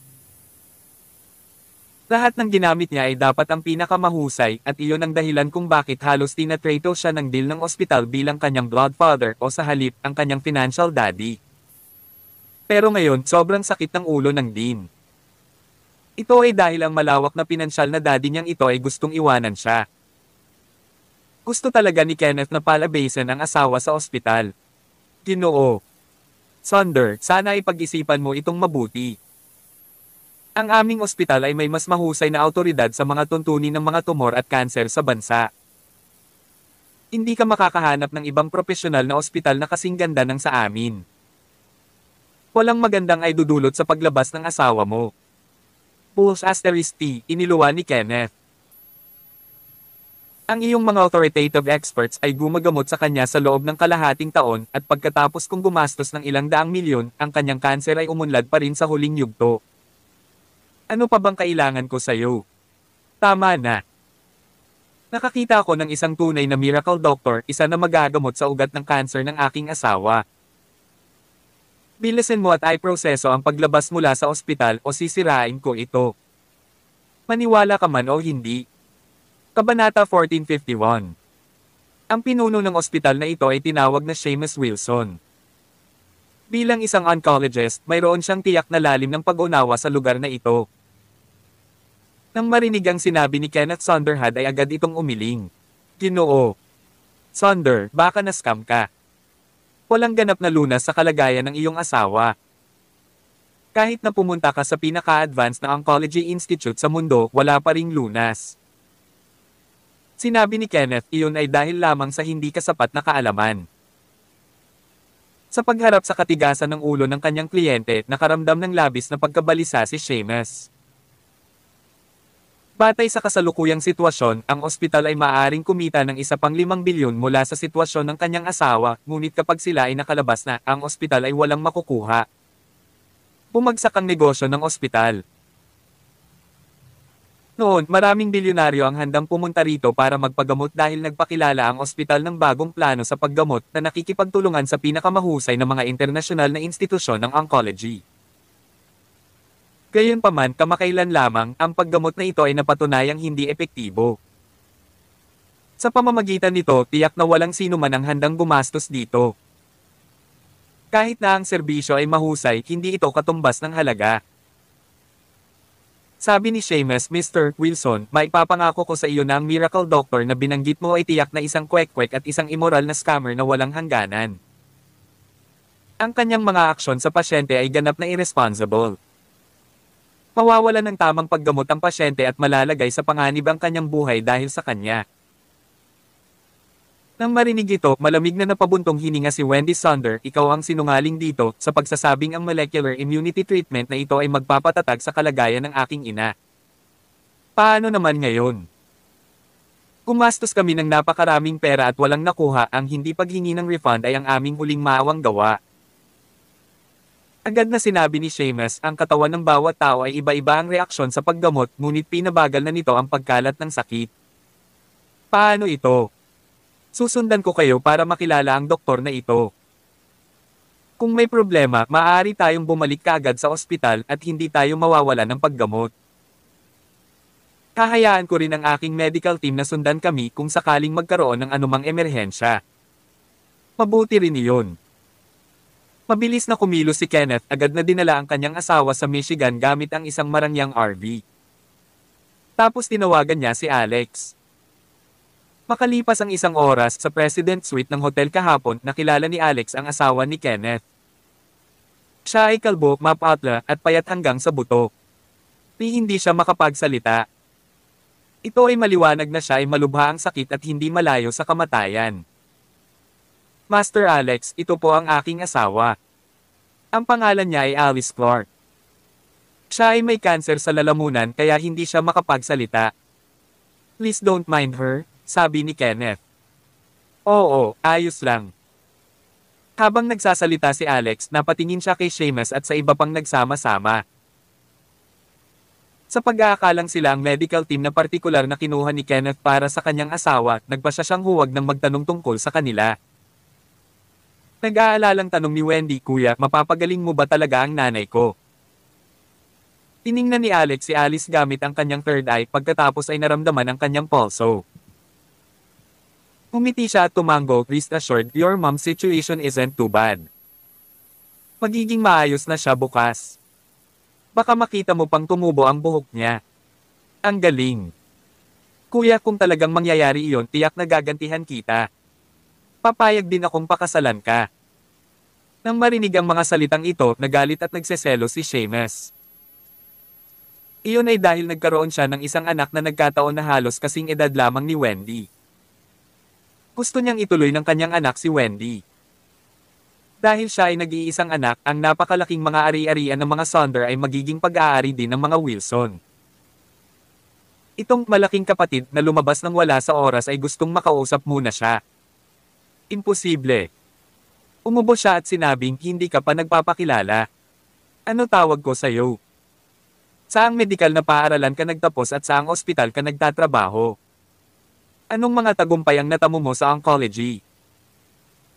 Lahat ng ginamit niya ay dapat ang pinakamahusay at iyon ang dahilan kung bakit halos tinatrato siya ng deal ng ospital bilang kanyang godfather o sa halip ang kanyang financial daddy. Pero ngayon sobrang sakit ng ulo ng Dean. Ito ay dahil ang malawak na pinansyal na daddy niyang ito ay gustong iwanan siya. Gusto talaga ni Kenneth na palabasin ang asawa sa ospital. Ginoo. Sonder, sana ay pag-isipan mo itong mabuti. Ang aming ospital ay may mas mahusay na awtoridad sa mga tuntunin ng mga tumor at kanser sa bansa. Hindi ka makakahanap ng ibang profesional na ospital na kasing ganda ng sa amin. Walang magandang ay dudulot sa paglabas ng asawa mo. Pulse Asterisk T, iniluwa ni Kenneth. Ang iyong mga authoritative experts ay gumagamot sa kanya sa loob ng kalahating taon at pagkatapos kung gumastos ng ilang daang milyon, ang kanyang kanser ay umunlad pa rin sa huling yugto. Ano pa bang kailangan ko sa'yo? Tama na. Nakakita ako ng isang tunay na miracle doctor, isa na magagamot sa ugat ng kanser ng aking asawa. Bilisin mo at ay proseso ang paglabas mula sa ospital o sisirain ko ito. Maniwala ka man o hindi. Kabanata 1451. Ang pinuno ng ospital na ito ay tinawag na Seamus Wilson. Bilang isang oncologist, mayroon siyang tiyak na lalim ng pag-unawa sa lugar na ito. Nang marinig ang sinabi ni Kenneth Sonderhad ay agad itong umiling. Ginoo. Sonder, baka na-scam ka. Walang ganap na lunas sa kalagayan ng iyong asawa. Kahit na pumunta ka sa pinaka-advanced na oncology institute sa mundo, wala pa ring lunas. Sinabi ni Kenneth, iyon ay dahil lamang sa hindi kasapat na kaalaman. Sa pagharap sa katigasan ng ulo ng kanyang kliyente, nakaramdam ng labis na pagkabalisa si Seamus. Batay sa kasalukuyang sitwasyon, ang ospital ay maaaring kumita ng isa pang 5 bilyon mula sa sitwasyon ng kanyang asawa, ngunit kapag sila ay nakalabas na, ang ospital ay walang makukuha. Bumagsak ang negosyo ng ospital. Noon, maraming bilyonaryo ang handang pumunta rito para magpagamot dahil nagpakilala ang ospital ng bagong plano sa paggamot na nakikipagtulungan sa pinakamahusay na mga internasyonal na institusyon ng oncology. Gayunpaman, kamakailan lamang, ang paggamot na ito ay napatunayang hindi epektibo. Sa pamamagitan nito, tiyak na walang sino man ang handang gumastos dito. Kahit na ang serbisyo ay mahusay, hindi ito katumbas ng halaga. Sabi ni Seamus, Mr. Wilson, maipapangako ko sa iyo na ang miracle doctor na binanggit mo ay tiyak na isang kwek-kwek at isang immoral na scammer na walang hangganan. Ang kanyang mga aksyon sa pasyente ay ganap na irresponsible. Mawawalan ng tamang paggamot ang pasyente at malalagay sa panganib ang kanyang buhay dahil sa kanya. Nang marinig ito, malamig na napabuntong hininga si Wendy Sonder, ikaw ang sinungaling dito, sa pagsasabing ang molecular immunity treatment na ito ay magpapatatag sa kalagayan ng aking ina. Paano naman ngayon? Gumastos kami ng napakaraming pera at walang nakuha, ang hindi paghingi ng refund ay ang aming huling maawang gawa. Agad na sinabi ni Seamus, ang katawan ng bawat tao ay iba-iba ang reaksyon sa paggamot, ngunit pinabagal na nito ang pagkalat ng sakit. Paano ito? Susundan ko kayo para makilala ang doktor na ito. Kung may problema, maaari tayong bumalik kaagad sa ospital at hindi tayo mawawala ng paggamot. Hahayaan ko rin ang aking medical team na sundan kami kung sakaling magkaroon ng anumang emerhensya. Mabuti rin iyon. Mabilis na kumilos si Kenneth, agad na dinala ang kanyang asawa sa Michigan gamit ang isang marangyang RV. Tapos tinawagan niya si Alex. Makalipas ang isang oras sa President Suite ng hotel kahapon, nakilala ni Alex ang asawa ni Kenneth. Siya ay kalbo, mapatla, at payat hanggang sa buto. Hindi siya makapagsalita. Ito ay maliwanag na siya ay malubha ang sakit at hindi malayo sa kamatayan. Master Alex, ito po ang aking asawa. Ang pangalan niya ay Alice Clark. Siya ay may cancer sa lalamunan kaya hindi siya makapagsalita. Please don't mind her, sabi ni Kenneth. Oo, ayos lang. Habang nagsasalita si Alex, napatingin siya kay Seamus at sa iba pang nagsama-sama. Sa pag-aakalang sila ang medical team na partikular na kinuha ni Kenneth para sa kanyang asawa, nagpasya siyang huwag ng magtanong tungkol sa kanila. Nag-aalalang tanong ni Wendy, Kuya, mapapagaling mo ba talaga ang nanay ko? Tiningnan ni Alex si Alice gamit ang kanyang third eye pagkatapos ay naramdaman ang kanyang pulso. Umiti siya at tumango, rest assured, your mom's situation isn't too bad. Magiging maayos na siya bukas. Baka makita mo pang tumubo ang buhok niya. Ang galing. Kuya, kung talagang mangyayari iyon, tiyak na gagantihan kita. Papayag din akong pakasalan ka. Nang marinig ang mga salitang ito, nagalit at nagseselo si Seamus. Iyon ay dahil nagkaroon siya ng isang anak na nagkataon na halos kasing edad lamang ni Wendy. Gusto niyang ituloy ng kanyang anak si Wendy. Dahil siya ay nag-iisang anak, ang napakalaking mga ari-arian ng mga Sonder ay magiging pag-aari din ng mga Wilson. Itong malaking kapatid na lumabas ng wala sa oras ay gustong makausap muna siya. Imposible. Umubo siya at sinabing, hindi ka pa nagpapakilala. Ano tawag ko sa'yo? Saang medikal na paaralan ka nagtapos at saang ospital ka nagtatrabaho? Anong mga tagumpay ang natamo mo sa oncology?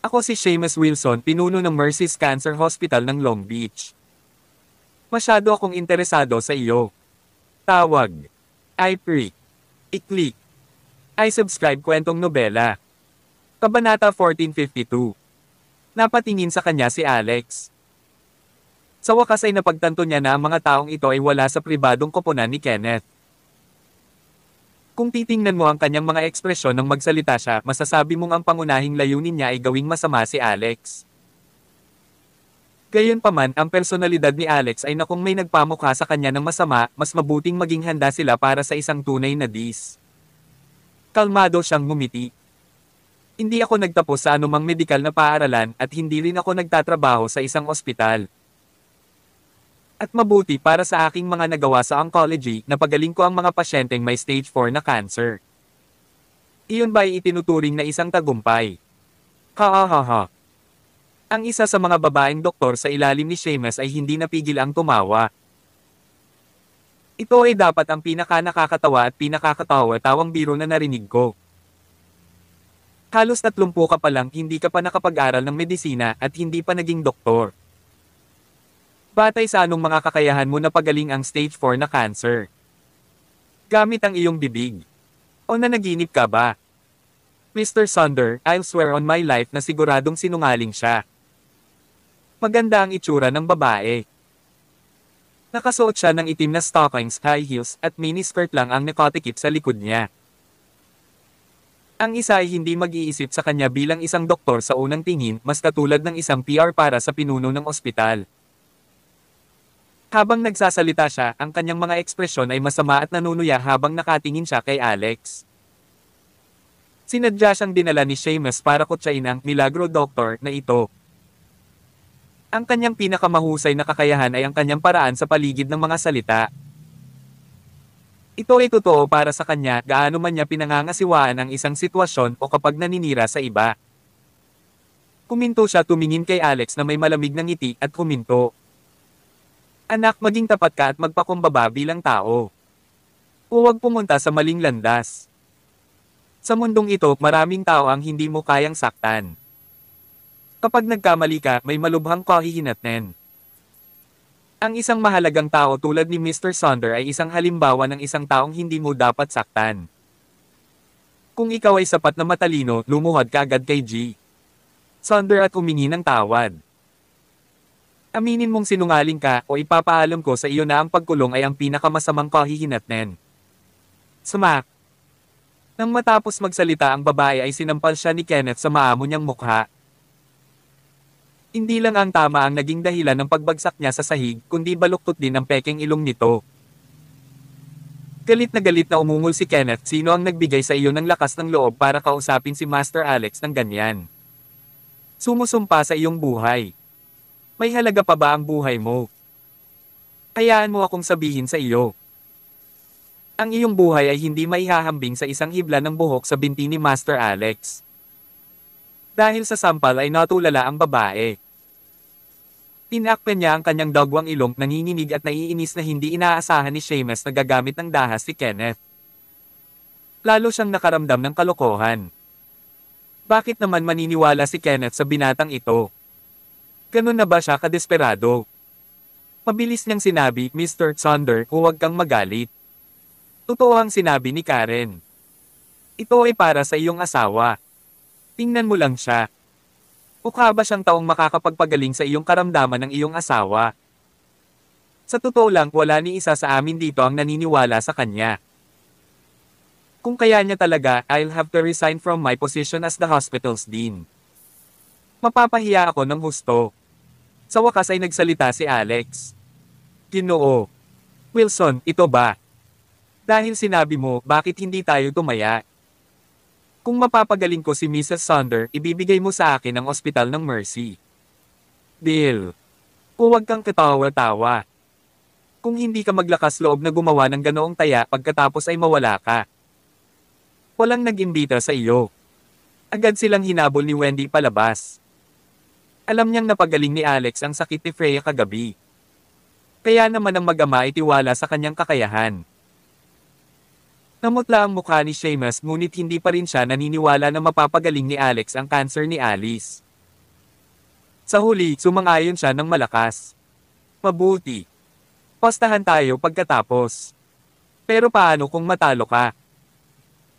Ako si Seamus Wilson, pinuno ng Mercy's Cancer Hospital ng Long Beach. Masyado akong interesado sa iyo. Tawag. I-prick. I-click. I-subscribe kwentong nobela. Kabanata 1452. Napatingin sa kanya si Alex. Sa wakas ay napagtanto niya na ang mga taong ito ay wala sa pribadong koponan ni Kenneth. Kung titingnan mo ang kanyang mga ekspresyon nang magsalita siya, masasabi mong ang pangunahing layunin niya ay gawing masama si Alex. Gayunpaman, ang personalidad ni Alex ay nakung may nagpamukha sa kanya ng masama, mas mabuting maging handa sila para sa isang tunay na dis. Kalmado siyang ngumiti. Hindi ako nagtapos sa anumang medikal na paaralan at hindi rin ako nagtatrabaho sa isang ospital. At mabuti para sa aking mga nagawa sa oncology, napagaling ko ang mga pasyenteng may stage 4 na cancer. Iyon ba ay itinuturing na isang tagumpay? Ha. Ang isa sa mga babaeng doktor sa ilalim ni Seamus ay hindi napigil ang tumawa. Ito ay dapat ang pinaka-nakakatawa at pinakakatawa-tawang biro na narinig ko. Halos 30 ka pa lang, hindi ka pa nakapag-aral ng medisina at hindi pa naging doktor. Batay sa anong mga kakayahan mo na pagaling ang stage 4 na cancer? Gamit ang iyong bibig. O nanaginip ka ba? Mr. Sonder, I'll swear on my life na siguradong sinungaling siya. Maganda ang itsura ng babae. Nakasuot siya ng itim na stockings, high heels, at miniskirt lang ang nakatikip sa likod niya. Ang isa ay hindi mag-iisip sa kanya bilang isang doktor sa unang tingin, mas katulad ng isang PR para sa pinuno ng ospital. Habang nagsasalita siya, ang kanyang mga ekspresyon ay masama at nanunuya habang nakatingin siya kay Alex. Sinadya siyang dinala ni Seamus para kutsain ang Milagro Doctor na ito. Ang kanyang pinakamahusay na kakayahan ay ang kanyang paraan sa paligid ng mga salita. Ito ay totoo para sa kanya gaano man niya pinangangasiwaan ang isang sitwasyon o kapag naninira sa iba. Kuminto siya tumingin kay Alex na may malamig na ngiti at kuminto. Anak, maging tapat ka at magpakumbaba bilang tao. Huwag pumunta sa maling landas. Sa mundong ito, maraming tao ang hindi mo kayang saktan. Kapag nagkamali ka, may malubhang kahihinatnen. Ang isang mahalagang tao tulad ni Mr. Sonder ay isang halimbawa ng isang taong hindi mo dapat saktan. Kung ikaw ay sapat na matalino, lumuhod ka agad kay G. Sonder at humingi ng tawad. Aminin mong sinungaling ka o ipapaalam ko sa iyo na ang pagkulong ay ang pinakamasamang kahihinatnen. Smack. Nang matapos magsalita ang babae ay sinampal siya ni Kenneth sa maamo niyang mukha. Hindi lang ang tama ang naging dahilan ng pagbagsak niya sa sahig, kundi baluktot din ang pekeng ilong nito. Galit na umungol si Kenneth, sino ang nagbigay sa iyo ng lakas ng loob para kausapin si Master Alex ng ganyan? Sumusumpa sa iyong buhay. May halaga pa ba ang buhay mo? Hayaan mo akong sabihin sa iyo. Ang iyong buhay ay hindi maihahambing sa isang hibla ng buhok sa binti ni Master Alex. Dahil sa sampal ay natulala ang babae. Tinakpan niya ang kanyang dagwang ilong, nanginginig at naiinis na hindi inaasahan ni Seamus na gagamit ng dahas si Kenneth. Lalo siyang nakaramdam ng kalokohan. Bakit naman maniniwala si Kenneth sa binatang ito? Ganun na ba siya kadesperado? Mabilis niyang sinabi, Mr. Sonder, huwag kang magalit. Totoo ang sinabi ni Karen. Ito ay para sa iyong asawa. Tingnan mo lang siya. Mukha ba siyang taong makakapagpagaling sa iyong karamdaman ng iyong asawa? Sa totoo lang, wala ni isa sa amin dito ang naniniwala sa kanya. Kung kaya niya talaga, I'll have to resign from my position as the hospital's dean. Mapapahiya ako ng husto. Sa wakas ay nagsalita si Alex. Ginoo. Wilson, ito ba? Dahil sinabi mo, bakit hindi tayo tumaya? Kung mapapagaling ko si Mrs. Sonder, ibibigay mo sa akin ang ospital ng Mercy. Deal. Huwag kang katawa-tawa. Kung hindi ka maglakas loob na gumawa ng ganoong taya pagkatapos ay mawala ka. Walang nag-imbita sa iyo. Agad silang hinabol ni Wendy palabas. Alam niyang napagaling ni Alex ang sakit ni Freya kagabi. Kaya naman ang mag-ama ay tiwala sa kanyang kakayahan. Namutla ang mukha ni Seamus ngunit hindi pa rin siya naniniwala na mapapagaling ni Alex ang cancer ni Alice. Sa huli, sumang-ayon siya ng malakas. Mabuti. Postahan tayo pagkatapos. Pero paano kung matalo ka?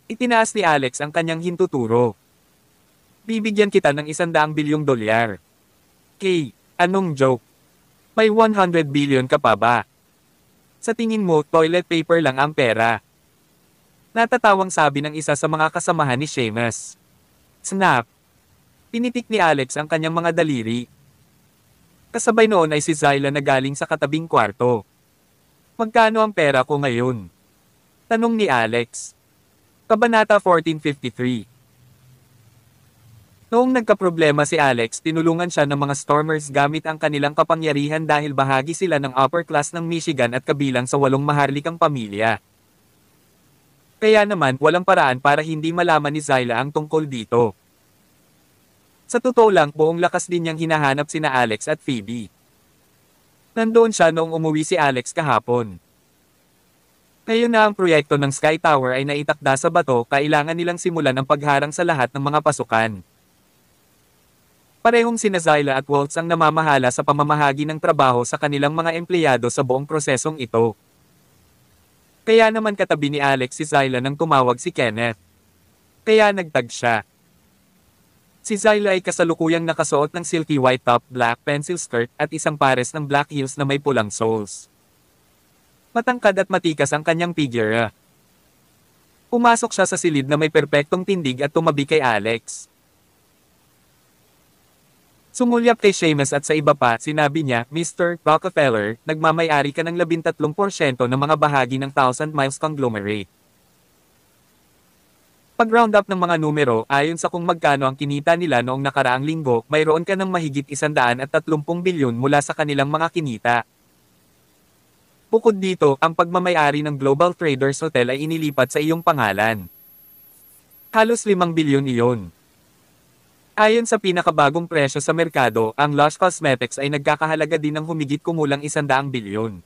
Itinaas ni Alex ang kanyang hintuturo. Bibigyan kita ng $100 bilyong. Kay, anong joke? May 100 billion ka pa ba? Sa tingin mo, toilet paper lang ang pera. Natatawang sabi ng isa sa mga kasamahan ni Seamus. Snap! Pinitik ni Alex ang kanyang mga daliri. Kasabay noon ay si Zyla na galing sa katabing kwarto. Magkano ang pera ko ngayon? Tanong ni Alex. Kabanata 1453. Noong nagkaproblema si Alex, tinulungan siya ng mga Stormers gamit ang kanilang kapangyarihan dahil bahagi sila ng upper class ng Michigan at kabilang sa 8 maharlikang pamilya. Kaya naman, walang paraan para hindi malaman ni Zyla ang tungkol dito. Sa totoo lang, buong lakas din niyang hinahanap sina Alex at Phoebe. Nandoon siya noong umuwi si Alex kahapon. Ngayon na ang proyekto ng Sky Tower ay naitakda sa bato, kailangan nilang simulan ang pagharang sa lahat ng mga pasukan. Parehong sina Zyla at Waltz ang namamahala sa pamamahagi ng trabaho sa kanilang mga empleyado sa buong prosesong ito. Kaya naman katabi ni Alex si Zyla nang tumawag si Kenneth. Kaya nagtag siya. Si Zyla ay kasalukuyang nakasuot ng silky white top, black pencil skirt at isang pares ng black heels na may pulang soles. Matangkad at matikas ang kanyang figure. Pumasok siya sa silid na may perpektong tindig at tumabi kay Alex. Sumulyap kay Seamus at sa iba pa, sinabi niya, Mr. Rockefeller, nagmamay-ari ka ng 13% ng mga bahagi ng Thousand Miles Conglomerate. Pag-round up ng mga numero ayon sa kung magkano ang kinita nila noong nakaraang linggo, mayroon ka ng mahigit 130 bilyon mula sa kanilang mga kinita. Bukod dito, ang pagmamayari ng Global Traders Hotel ay inilipat sa iyong pangalan. Halos 5 bilyon iyon. Ayon sa pinakabagong presyo sa merkado, ang Lush Cosmetics ay nagkakahalaga din ng humigit kumulang 100 bilyon.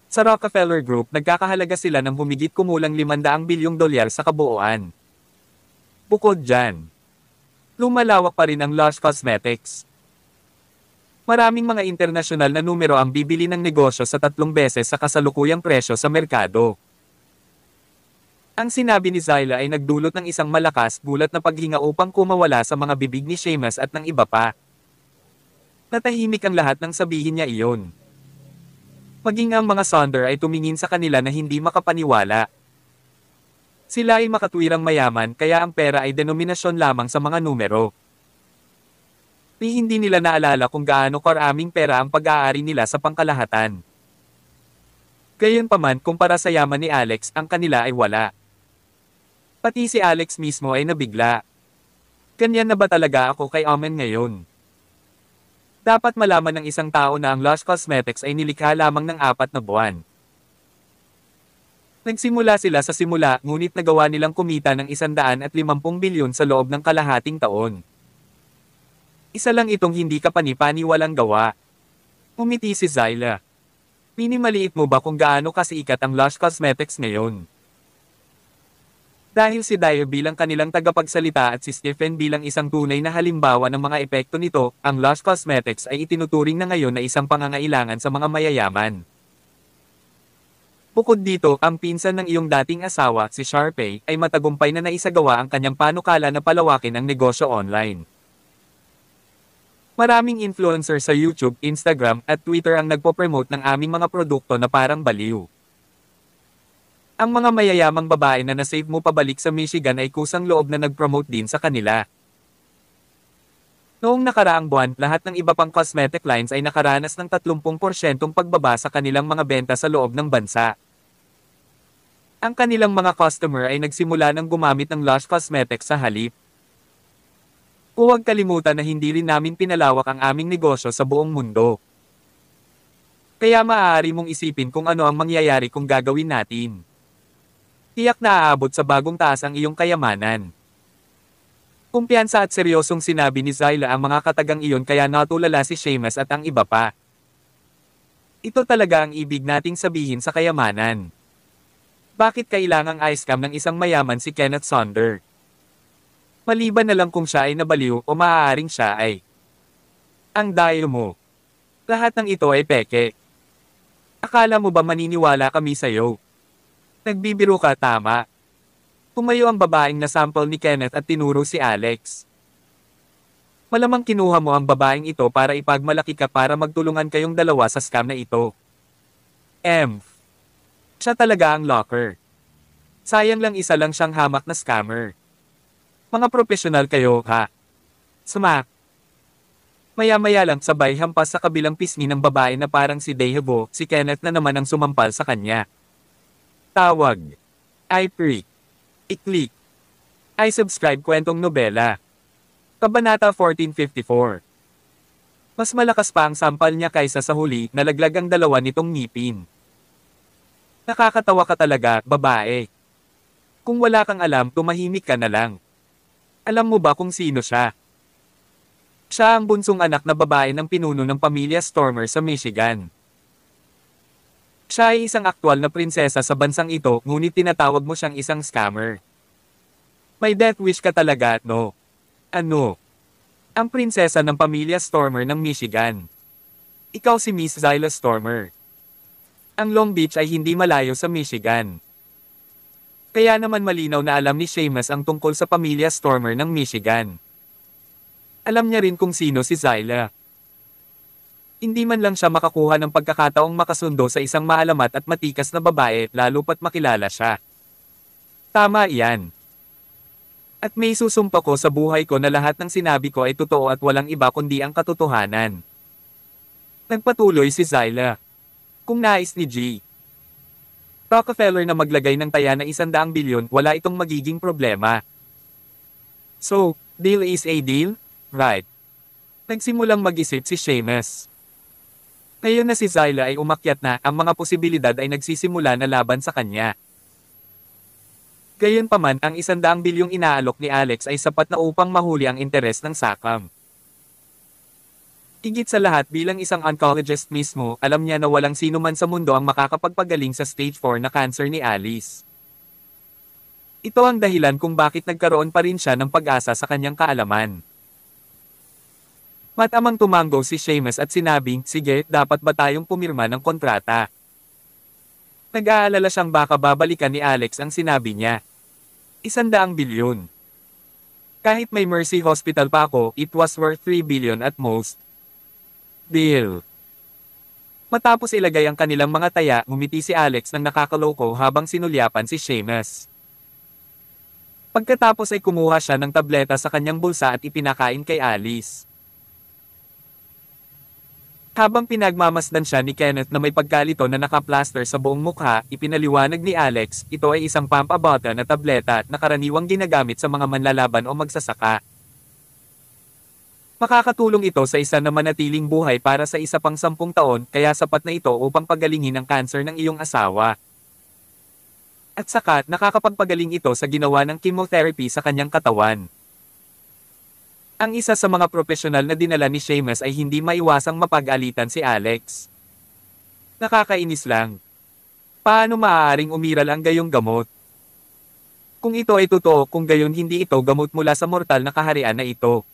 Sa Rockefeller Group, nagkakahalaga sila ng humigit kumulang 500 bilyong dolyar sa kabuuan. Bukod dyan, lumalawak pa rin ang Lush Cosmetics. Maraming mga internasyonal na numero ang bibili ng negosyo sa 3 beses sa kasalukuyang presyo sa merkado. Ang sinabi ni Zyla ay nagdulot ng isang malakas gulat na paghinga upang kumawala sa mga bibig ni Seamus at ng iba pa. Natahimik ang lahat nang sabihin niya iyon. Maging ang mga Sonder ay tumingin sa kanila na hindi makapaniwala. Sila ay makatwirang mayaman kaya ang pera ay denominasyon lamang sa mga numero. Ni hindi nila naalala kung gaano karaming pera ang pag-aari nila sa pangkalahatan. Gayunpaman, kumpara sa yaman ni Alex, ang kanila ay wala. Pati si Alex mismo ay nabigla. Ganyan na ba talaga ako kay Omen ngayon? Dapat malaman ng isang tao na ang Lush Cosmetics ay nilikha lamang ng 4 na buwan. Nagsimula sila sa simula, ngunit nagawa nilang kumita ng 150 bilyon sa loob ng kalahating taon. Isa lang itong hindi kapani-paniwalang gawa. Umiti si Zyla. Minimaliit mo ba kung gaano kasikat ang Lush Cosmetics ngayon? Dahil si Dyer bilang kanilang tagapagsalita at si Stephen bilang isang tunay na halimbawa ng mga epekto nito, ang Lush Cosmetics ay itinuturing na ngayon na isang pangangailangan sa mga mayayaman. Bukod dito, ang pinsan ng iyong dating asawa, si Sharpay, ay matagumpay na naisagawa ang kanyang panukala na palawakin ang negosyo online. Maraming influencer sa YouTube, Instagram, at Twitter ang nagpo-promote ng aming mga produkto na parang baliw. Ang mga mayayamang babae na nasave mo pabalik sa Michigan ay kusang loob na nag-promote din sa kanila. Noong nakaraang buwan, lahat ng iba pang cosmetic lines ay nakaranas ng 30% pagbaba sa kanilang mga benta sa loob ng bansa. Ang kanilang mga customer ay nagsimula ng gumamit ng Lush Cosmetics sa halip. Huwag kalimutan na hindi rin namin pinalawak ang aming negosyo sa buong mundo. Kaya maaari mong isipin kung ano ang mangyayari kung gagawin natin. Tiyak na aabot sa bagong taas ang iyong kayamanan. Kumpiyansa at seryosong sinabi ni Zyla ang mga katagang iyon kaya natulala si Seamus at ang iba pa. Ito talaga ang ibig nating sabihin sa kayamanan. Bakit kailangang i-scam ng isang mayaman si Kenneth Sonder? Maliban na lang kung siya ay nabaliw o maaaring siya ay ang dayo mo. Lahat ng ito ay peke. Akala mo ba maniniwala kami sa'yo? Nagbibiro ka, tama. Pumayo ang babaeng na sample ni Kenneth at tinuro si Alex. Malamang kinuha mo ang babaeng ito para ipagmalaki ka para magtulungan kayong dalawa sa scam na ito. Siya talaga ang locker. Sayang lang isa lang siyang hamak na scammer. Mga profesional kayo, ha? Smack. Maya-maya lang sabay hampas sa kabilang pisngi ng babae na parang si Dehebo, si Kenneth na naman ang sumampal sa kanya. Tawag. I-freak. I-click. I-subscribe kwentong nobela. Kabanata 1454. Mas malakas pa ang sampal niya kaysa sa huli, nalaglag ang dalawa nitong ngipin. Nakakatawa ka talaga, babae. Kung wala kang alam, tumahimik ka na lang. Alam mo ba kung sino siya? Siya ang bunsong anak na babae ng pinuno ng pamilya Stormer sa Michigan. Siya ay isang aktwal na prinsesa sa bansang ito, ngunit tinatawag mo siyang isang scammer. May death wish ka talaga, no? Ano? Ang prinsesa ng pamilya Stormer ng Michigan. Ikaw si Miss Zyla Stormer. Ang Long Beach ay hindi malayo sa Michigan. Kaya naman malinaw na alam ni Seamus ang tungkol sa pamilya Stormer ng Michigan. Alam niya rin kung sino si Zyla. Hindi man lang siya makakuha ng pagkakataong makasundo sa isang maalamat at matikas na babae, lalo pat makilala siya. Tama iyan. At may susumpa ko sa buhay ko na lahat ng sinabi ko ay totoo at walang iba kundi ang katotohanan. Nagpatuloy si Zyla. Kung nais ni G. Rockefeller na maglagay ng taya na 100 bilyon, wala itong magiging problema. So, deal is a deal, right? Nagsimulang mag-isip si Seamus. Ngayon na si Zyla ay umakyat na, ang mga posibilidad ay nagsisimula na laban sa kanya. Gayunpaman, ang 100 bilyong inaalok ni Alex ay sapat na upang mahuli ang interes ng sakam. Higit sa lahat bilang isang oncologist mismo, alam niya na walang sino man sa mundo ang makakapagpagaling sa stage 4 na cancer ni Alice. Ito ang dahilan kung bakit nagkaroon pa rin siya ng pag-asa sa kanyang kaalaman. Matamang tumango si Seamus at sinabing, sige, dapat ba tayong pumirma ng kontrata? Nag-aalala siyang baka babalikan ni Alex ang sinabi niya. 100 bilyon. Kahit may Mercy Hospital pa ako, it was worth 3 billion at most. Deal. Matapos ilagay ang kanilang mga taya, ngumiti si Alex ng nakakaloko habang sinulyapan si Seamus. Pagkatapos ay kumuha siya ng tableta sa kanyang bulsa at ipinakain kay Alice. Habang pinagmamasdan siya ni Kenneth na may pagkalito na nakaplaster sa buong mukha, ipinaliwanag ni Alex, ito ay isang pampabata na tableta na karaniwang ginagamit sa mga manlalaban o magsasaka. Makakatulong ito sa isa na manatiling buhay para sa isa pang 10 taon, kaya sapat na ito upang pagalingin ang cancer ng iyong asawa. At saka, nakakapagpagaling ito sa ginawa ng chemotherapy sa kanyang katawan. Ang isa sa mga profesional na dinala ni Seamus ay hindi maiwasang mapag-alitan si Alex. Nakakainis lang. Paano maaaring umiral ang gayong gamot? Kung ito ay totoo, kung gayon hindi ito gamot mula sa mortal na kaharian na ito.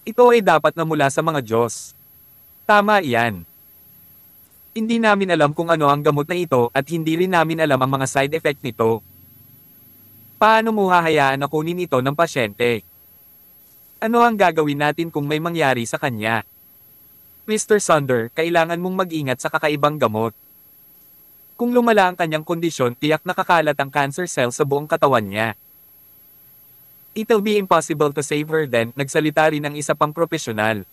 Ito ay dapat na mula sa mga Diyos. Tama iyan. Hindi namin alam kung ano ang gamot na ito at hindi rin namin alam ang mga side effect nito. Paano mo hahayaan na kunin ito ng pasyente? Ano ang gagawin natin kung may mangyari sa kanya? Mr. Sunder, kailangan mong mag-ingat sa kakaibang gamot. Kung lumala ang kanyang kondisyon, tiyak nakakalat ang cancer cell sa buong katawan niya. It'll be impossible to save her then, nagsalita rin ang isa pang profesional.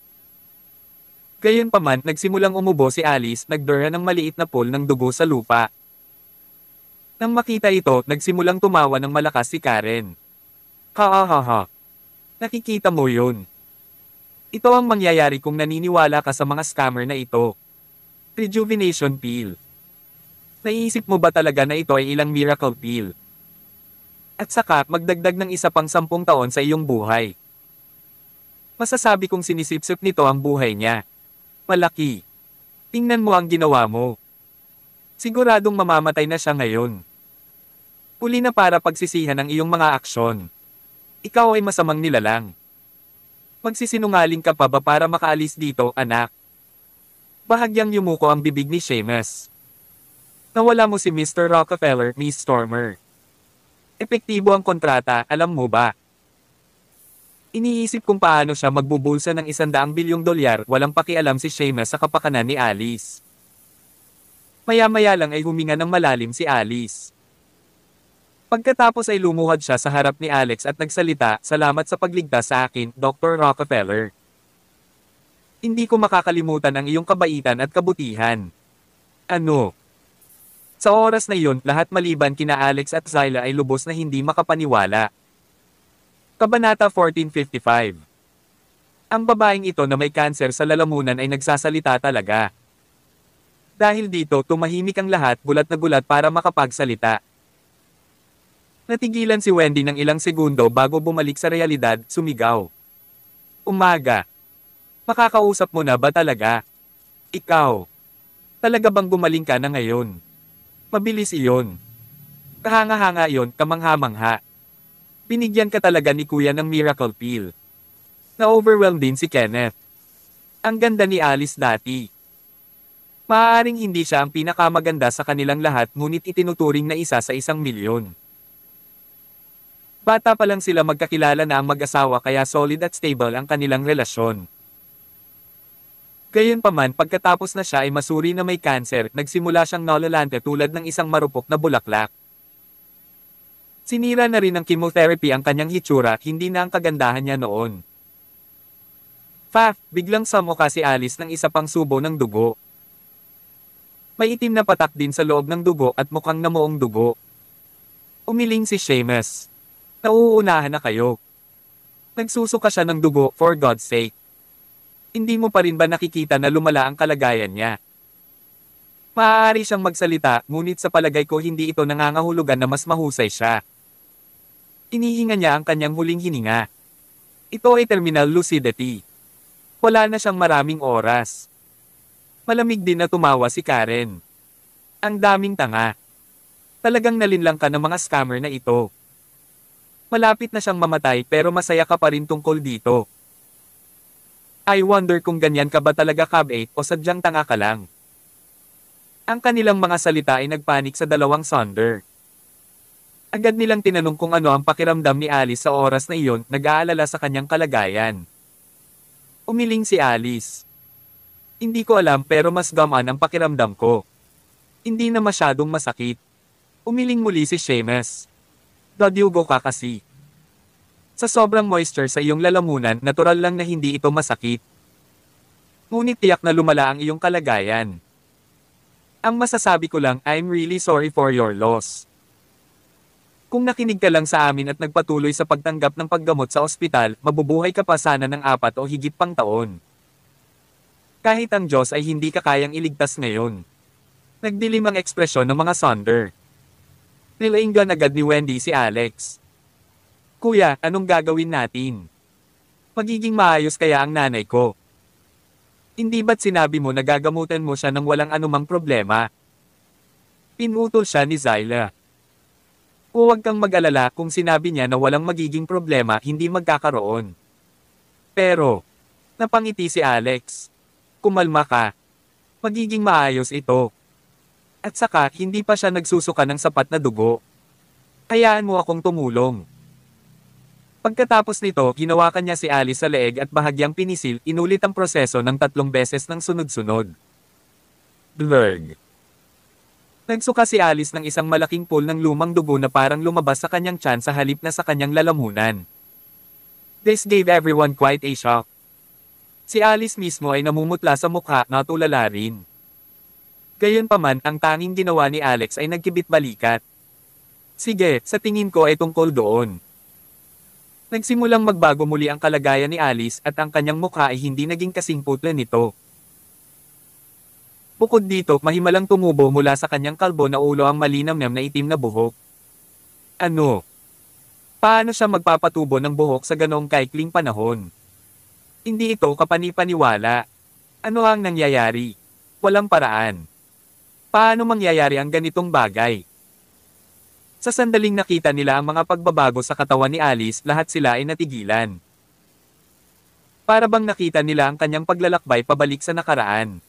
Gayunpaman, nagsimulang umubo si Alice, nagdura ng maliit na pool ng dugo sa lupa. Nang makita ito, nagsimulang tumawa ng malakas si Karen. Ha. Nakikita mo yun. Ito ang mangyayari kung naniniwala ka sa mga scammer na ito. Rejuvenation pill. Naiisip mo ba talaga na ito ay ilang miracle pill? At saka, magdagdag ng isa pang 10 taon sa iyong buhay. Masasabi kong sinisipsip nito ang buhay niya. Malaki. Tingnan mo ang ginawa mo. Siguradong mamamatay na siya ngayon. Huli na para pagsisihan ang iyong mga aksyon. Ikaw ay masamang nilalang. Magsisinungaling ka pa ba para makaalis dito, anak? Bahagyang yumuko ang bibig ni Seamus. Nawala mo si Mr. Rockefeller, Miss Stormer. Epektibo ang kontrata, alam mo ba? Iniisip kung paano siya magbubulsa ng 100 bilyong dolyar, walang pakialam si Seamus sa kapakanan ni Alice. Maya-maya lang ay huminga ng malalim si Alice. Pagkatapos ay lumuhad siya sa harap ni Alex at nagsalita, salamat sa pagligtas sa akin, Dr. Rockefeller. Hindi ko makakalimutan ang iyong kabaitan at kabutihan. Ano? Sa oras na iyon, lahat maliban kina Alex at Zyla ay lubos na hindi makapaniwala. Kabanata 1455. Ang babaeng ito na may kanser sa lalamunan ay nagsasalita talaga. Dahil dito, tumahimik ang lahat, gulat na gulat para makapagsalita. Natigilan si Wendy ng ilang segundo bago bumalik sa realidad, sumigaw. Umaga. Makakausap mo na ba talaga? Ikaw. Talaga bang gumaling ka na ngayon? Mabilis iyon. Kahanga-hanga iyon, kamangha-mangha. Binigyan ka talaga ni Kuya ng miracle pill. Na-overwhelmed din si Kenneth. Ang ganda ni Alice dati. Maaaring hindi siya ang pinakamaganda sa kanilang lahat ngunit itinuturing na isa sa 1 milyon. Bata pa lang sila magkakilala na ang mag-asawa kaya solid at stable ang kanilang relasyon. Gayunpaman, pagkatapos na siya ay masuri na may cancer, nagsimula siyang nalalante tulad ng isang marupok na bulaklak. Sinira na rin ng chemotherapy ang kanyang hitsura, hindi na ang kagandahan niya noon. Biglang samuka si Alice ng isa pang subo ng dugo. May itim na patak din sa loob ng dugo at mukhang namuong dugo. Umiling si Seamus. Nauunahan na kayo. Nagsusuka siya ng dugo, for God's sake. Hindi mo pa rin ba nakikita na lumala ang kalagayan niya? Maaari siyang magsalita, ngunit sa palagay ko hindi ito nangangahulugan na mas mahusay siya. Inihinga niya ang kanyang huling hininga. Ito ay terminal lucidity. Wala na siyang maraming oras. Malamig din na tumawa si Karen. Ang daming tanga. Talagang nalinlang ka ng mga scammer na ito. Malapit na siyang mamatay pero masaya ka pa rin tungkol dito. I wonder kung ganyan ka ba talaga, Cab 8, o sadyang tanga ka lang. Ang kanilang mga salita ay nagpanik sa dalawang Sonder. Agad nilang tinanong kung ano ang pakiramdam ni Alice sa oras na iyon, nag-aalala sa kanyang kalagayan. Umiling si Alice. Hindi ko alam pero mas gamaan ang pakiramdam ko. Hindi na masyadong masakit. Umiling muli si Seamus. Dadyugo ka kasi. Sa sobrang moisture sa iyong lalamunan, natural lang na hindi ito masakit. Ngunit tiyak na lumala ang iyong kalagayan. Ang masasabi ko lang, I'm really sorry for your loss. Kung nakinig ka lang sa amin at nagpatuloy sa pagtanggap ng paggamot sa ospital, mabubuhay ka pa sana ng 4 o higit pang taon. Kahit ang Diyos ay hindi ka kayang iligtas ngayon. Nagdilim ang ekspresyon ng mga Sonder. Nilainggan agad ni Wendy si Alex. Kuya, anong gagawin natin? Magiging maayos kaya ang nanay ko? Hindi ba't sinabi mo na gagamutan mo siya ng walang anumang problema? Pinutol siya ni Zyla. Huwag kang mag-alala, kung sinabi niya na walang magiging problema, hindi magkakaroon. Pero, napangiti si Alex. Kumalma ka. Magiging maayos ito. At saka, hindi pa siya nagsusuka ng sapat na dugo. Hayaan mo akong tumulong. Pagkatapos nito, ginawakan niya si Alice sa leeg at bahagyang pinisil, inulit ang proseso ng 3 beses ng sunod-sunod. Blurg. Nagsuka si Alice ng isang malaking pool ng lumang dugo na parang lumabas sa kanyang tiyan sa halip na sa kanyang lalamunan. This gave everyone quite a shock. Si Alice mismo ay namumutla sa mukha, natulala rin. Gayunpaman, ang tanging ginawa ni Alex ay nagkibit-balikat. Sige, sa tingin ko ay tungkol doon. Nagsimulang magbago muli ang kalagayan ni Alice at ang kanyang mukha ay hindi naging kasing putla nito. Bukod dito, mahimalang tumubo mula sa kanyang kalbo na ulo ang malinamnam na itim na buhok. Ano? Paano siya magpapatubo ng buhok sa ganoong kaikling panahon? Hindi ito kapani-paniwala. Ano ang nangyayari? Walang paraan. Paano mangyayari ang ganitong bagay? Sa sandaling nakita nila ang mga pagbabago sa katawan ni Alice, lahat sila ay natigilan. Para bang nakita nila ang kanyang paglalakbay pabalik sa nakaraan.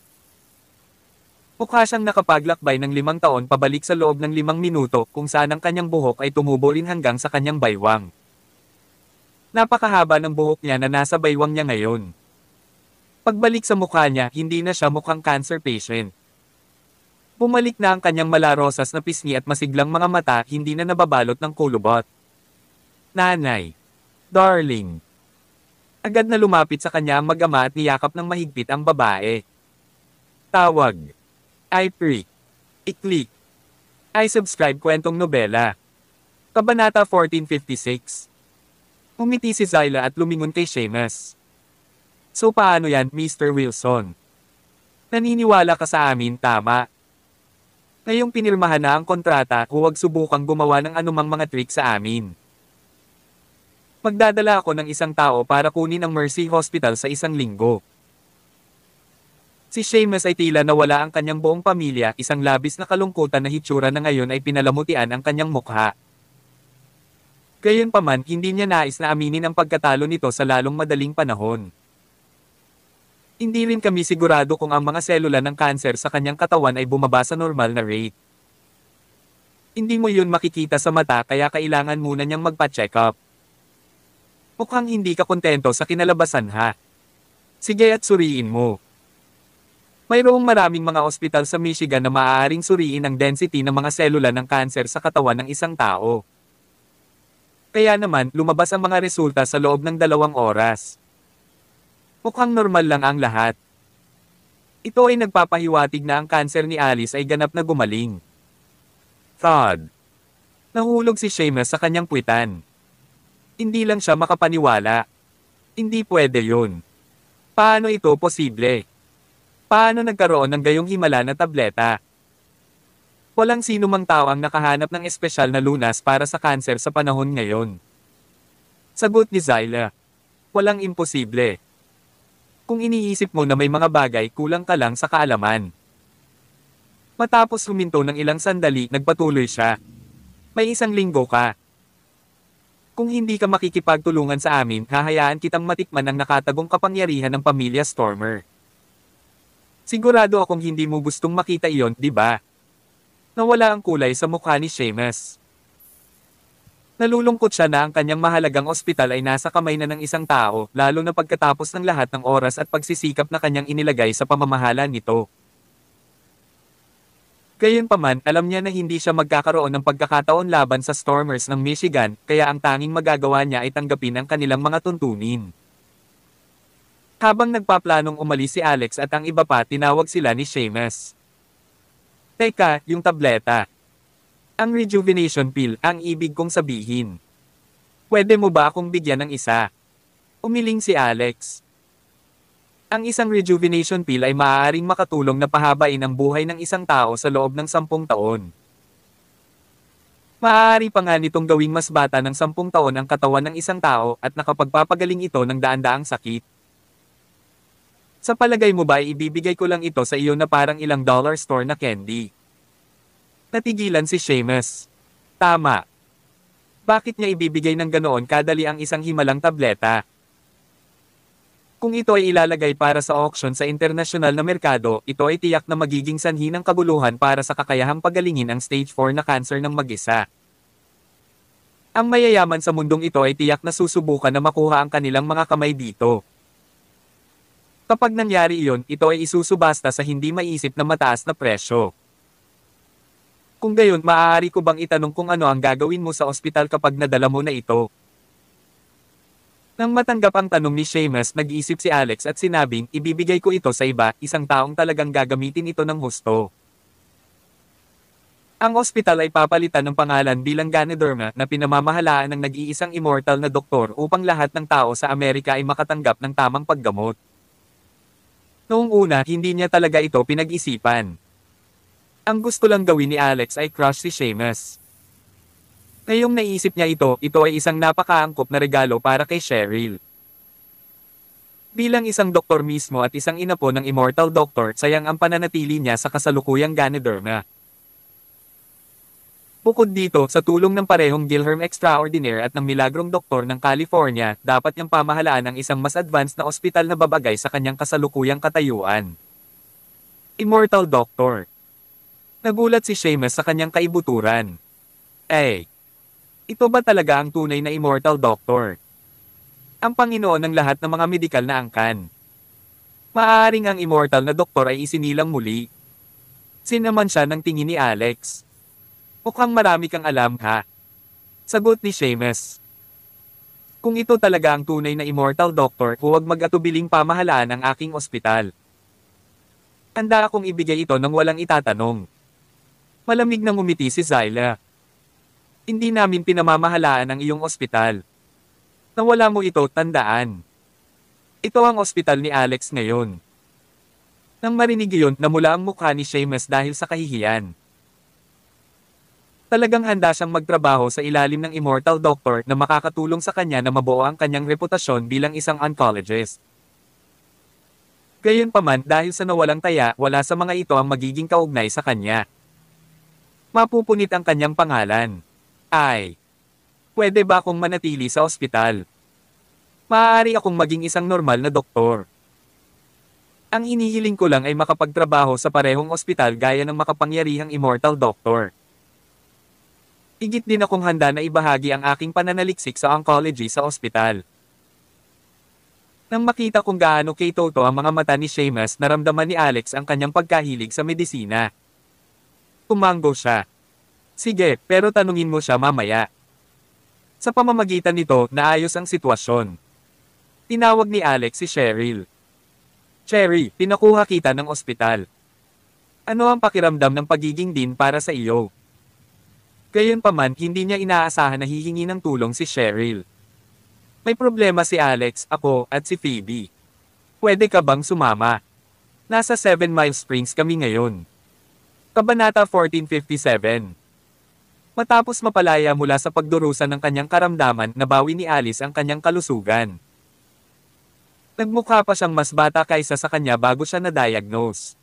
Mukha siyang nakapaglakbay ng 5 taon pabalik sa loob ng 5 minuto, kung saan ang kanyang buhok ay tumubo rin hanggang sa kanyang baywang. Napakahaba ng buhok niya na nasa baywang niya ngayon. Pagbalik sa mukha niya, hindi na siya mukhang cancer patient. Bumalik na ang kanyang malarosas na pisngi at masiglang mga mata, hindi na nababalot ng kulubot. Nanay. Darling. Agad na lumapit sa kanya ang mag-ama at niyakap ng mahigpit ang babae. Tawag. I pray. I-click. I subscribe kwentong nobela. Kabanata 1456. Umiti si Zyla at lumingon kay Seamus. So paano yan, Mr. Wilson? Naniniwala ka sa amin, tama? Ngayong pinirmahan na ang kontrata, huwag subukang gumawa ng anumang mga trick sa amin. Magdadala ako ng isang tao para kunin ang Mercy Hospital sa 1 linggo. Si Seamus ay tila nawala ang kanyang buong pamilya, isang labis na kalungkutan na hitsura na ngayon ay pinalamutian ang kanyang mukha. Gayunpaman, hindi niya nais na aminin ang pagkatalo nito sa lalong madaling panahon. Hindi rin kami sigurado kung ang mga selula ng kanser sa kanyang katawan ay bumaba sa normal na rate. Hindi mo yun makikita sa mata kaya kailangan muna niyang magpa-check up. Mukhang hindi ka kontento sa kinalabasan ha. Sige at suriin mo. Mayroong maraming mga ospital sa Michigan na maaaring suriin ang density ng mga selula ng kanser sa katawan ng isang tao. Kaya naman, lumabas ang mga resulta sa loob ng 2 oras. Mukhang normal lang ang lahat. Ito ay nagpapahiwatig na ang kanser ni Alice ay ganap na gumaling. Thud. Nahulog si Seamus sa kanyang puwitan. Hindi lang siya makapaniwala. Hindi pwede yun. Paano ito posible? Paano nagkaroon ng gayong himala na tableta? Walang sino mang tao ang nakahanap ng espesyal na lunas para sa kanser sa panahon ngayon. Sagot ni Zyla. Walang imposible. Kung iniisip mo na may mga bagay kulang ka lang sa kaalaman. Matapos huminto ng ilang sandali, nagpatuloy siya. May 1 linggo ka. Kung hindi ka makikipagtulungan sa amin, hahayaan kitang matikman ang nakatagong kapangyarihan ng pamilya Stormer. Sigurado akong hindi mo gustong makita iyon, di ba? Nawala ang kulay sa mukha ni Seamus. Nalulungkot siya na ang kanyang mahalagang ospital ay nasa kamay na ng isang tao, lalo na pagkatapos ng lahat ng oras at pagsisikap na kanyang inilagay sa pamamahala nito. Gayunpaman, alam niya na hindi siya magkakaroon ng pagkakataon laban sa Stormers ng Michigan, kaya ang tanging magagawa niya ay tanggapin ang kanilang mga tuntunin. Habang nagpaplanong umalis si Alex at ang iba pa, tinawag sila ni Seamus. Teka, yung tableta. Ang rejuvenation pill, ang ibig kong sabihin. Pwede mo ba akong bigyan ng isa? Umiling si Alex. Ang isang rejuvenation pill ay maaaring makatulong na pahabain ang buhay ng isang tao sa loob ng 10 taon. Maaari pa nga nitong gawing mas bata ng 10 taon ang katawan ng isang tao at nakapagpapagaling ito ng daan-daang sakit. Sa palagay mo ba ay ibibigay ko lang ito sa iyo na parang ilang dollar store na candy? Natigilan si Seamus. Tama. Bakit niya ibibigay ng ganoon kadali ang isang himalang tableta? Kung ito ay ilalagay para sa auction sa internasyonal na merkado, ito ay tiyak na magiging sanhi ng kabuluhan para sa kakayahang pagalingin ang stage 4 na cancer ng mag-isa. Ang mayayaman sa mundong ito ay tiyak na susubukan na makuha ang kanilang mga kamay dito. Kapag nangyari iyon, ito ay isusubasta sa hindi maisip na mataas na presyo. Kung gayon, maaari ko bang itanong kung ano ang gagawin mo sa ospital kapag nadala mo na ito? Nang matanggap ang tanong ni Seamus, nag-iisip si Alex at sinabing, ibibigay ko ito sa iba, isang taong talagang gagamitin ito ng husto. Ang ospital ay papalitan ng pangalan bilang Ganoderma na pinamamahalaan ng nag-iisang immortal na doktor upang lahat ng tao sa Amerika ay makatanggap ng tamang paggamot. Noong una, hindi niya talaga ito pinag-isipan. Ang gusto lang gawin ni Alex ay crush si Seamus. Ngayong naisip niya ito ay isang napakaangkop na regalo para kay Cheryl. Bilang isang doktor mismo at isang ina po ng immortal doctor, sayang ang pananatili niya sa kasalukuyang Ganoderma. Bukod dito, sa tulong ng parehong Gilherm Extraordinaire at ng milagrong doktor ng California, dapat niyang pamahalaan ang isang mas advanced na ospital na babagay sa kanyang kasalukuyang katayuan. Immortal Doctor. Nagulat si Seamus sa kanyang kaibuturan. Ito ba talaga ang tunay na Immortal Doctor? Ang Panginoon ng lahat ng mga medikal na angkan. Maaaring ang immortal na doktor ay isinilang muli. Sinaman siya ng tingin ni Alex. Mukhang marami kang alam ha? Sagot ni Seamus. Kung ito talaga ang tunay na immortal doctor, huwag mag-atubiling pamahalaan ang aking ospital. Handa akong ibigay ito nang walang itatanong. Malamig na ngumiti si Zyla. Hindi namin pinamamahalaan ang iyong ospital. Nawala mo ito, tandaan. Ito ang ospital ni Alex ngayon. Nang marinig iyon, namula ang mukha ni Seamus dahil sa kahihiyan. Talagang handa siyang magtrabaho sa ilalim ng immortal doctor na makakatulong sa kanya na mabuo ang kanyang reputasyon bilang isang oncologist. Gayunpaman, dahil sa nawalang taya, wala sa mga ito ang magiging kaugnay sa kanya. Mapupunit ang kanyang pangalan. Pwede ba akong manatili sa ospital? Maaari akong maging isang normal na doktor. Ang hinihiling ko lang ay makapagtrabaho sa parehong ospital gaya ng makapangyarihang immortal doctor. Higit din akong handa na ibahagi ang aking pananaliksik sa oncology sa ospital. Nang makita kung gaano kay Toto ang mga mata ni Seamus, naramdaman ni Alex ang kanyang pagkahilig sa medisina. Tumango siya. Sige, pero tanungin mo siya mamaya. Sa pamamagitan nito, naayos ang sitwasyon. Tinawag ni Alex si Cheryl. Cherry, pinakuha kita ng ospital. Ano ang pakiramdam ng pagiging dean para sa iyo? Gayunpaman, hindi niya inaasahan na hihingi ng tulong si Cheryl. May problema si Alex, ako, at si Phoebe. Pwede ka bang sumama? Nasa 7 Mile Springs kami ngayon. Kabanata 1457. Matapos mapalaya mula sa pagdurusa ng kanyang karamdaman, nabawi ni Alice ang kanyang kalusugan. Nagmukha pa siyang mas bata kaysa sa kanya bago siya na-diagnose.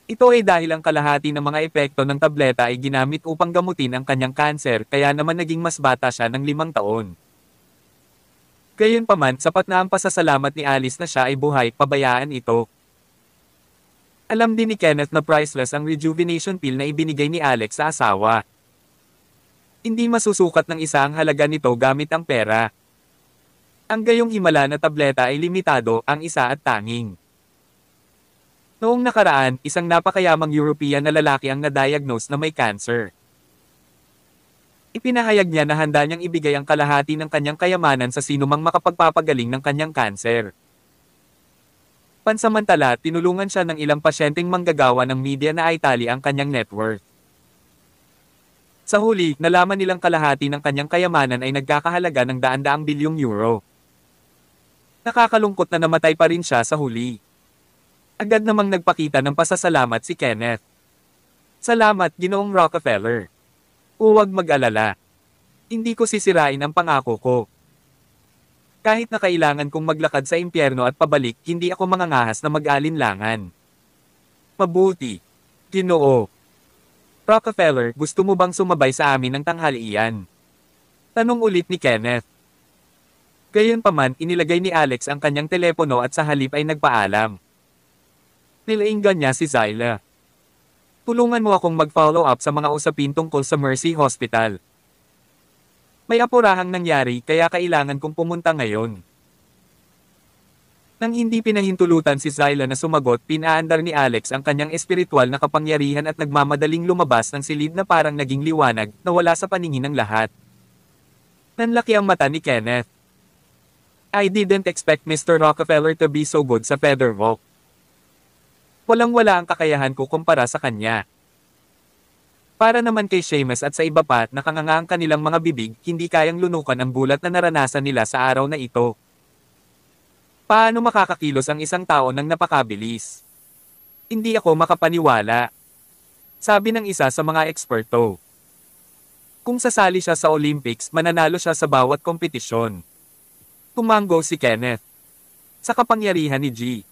Ito ay dahil ang kalahati ng mga epekto ng tableta ay ginamit upang gamutin ang kanyang kanser, kaya naman naging mas bata siya ng 5 taon. Gayunpaman, sapat na ang pasasalamat ni Alice na siya ay buhay, pabayaan ito. Alam din ni Kenneth na priceless ang rejuvenation pill na ibinigay ni Alex sa asawa. Hindi masusukat ng isa ang halaga nito gamit ang pera. Ang gayong himala na tableta ay limitado, ang isa at tanging. Noong nakaraan, isang napakayamang European na lalaki ang na-diagnose na may cancer. Ipinahayag niya na handa niyang ibigay ang kalahati ng kanyang kayamanan sa sinumang makapagpapagaling ng kanyang cancer. Pansamantala, tinulungan siya ng ilang pasyenteng manggagawa ng media na itali ang kanyang net worth. Sa huli, nalaman nilang kalahati ng kanyang kayamanan ay nagkakahalaga ng daan-daang bilyong euro. Nakakalungkot na namatay pa rin siya sa huli. Agad namang nagpakita ng pasasalamat si Kenneth. Salamat, Ginoong Rockefeller. Huwag mag-alala. Hindi ko sisirain ang pangako ko. Kahit na kailangan kong maglakad sa impyerno at pabalik, hindi ako mangangahas na mag-alinlangan. Mabuti. Ginoo. Rockefeller, gusto mo bang sumabay sa amin ng tanghalian? Tanong ulit ni Kenneth. Gayunpaman, inilagay ni Alex ang kanyang telepono at sa halip ay nagpaalam. Nilainggan niya si Zyla. Tulungan mo akong mag-follow up sa mga usapin tungkol sa Mercy Hospital. May apurahang nangyari kaya kailangan kong pumunta ngayon. Nang hindi pinahintulutan si Zyla na sumagot, pinaandar ni Alex ang kanyang espiritual na kapangyarihan at nagmamadaling lumabas ng silid na parang naging liwanag na wala sa paningin ng lahat. Nanlaki ang mata ni Kenneth. I didn't expect Mr. Rockefeller to be so good sa feather walk. Walang-wala ang kakayahan ko kumpara sa kanya. Para naman kay Seamus at sa iba pa, nakanganga ang kanilang mga bibig, hindi kayang lunukan ang bulat na naranasan nila sa araw na ito. Paano makakakilos ang isang tao ng napakabilis? Hindi ako makapaniwala. Sabi ng isa sa mga eksperto. Kung sasali siya sa Olympics, mananalo siya sa bawat kompetisyon. Tumanggo si Kenneth. Sa kapangyarihan ni G.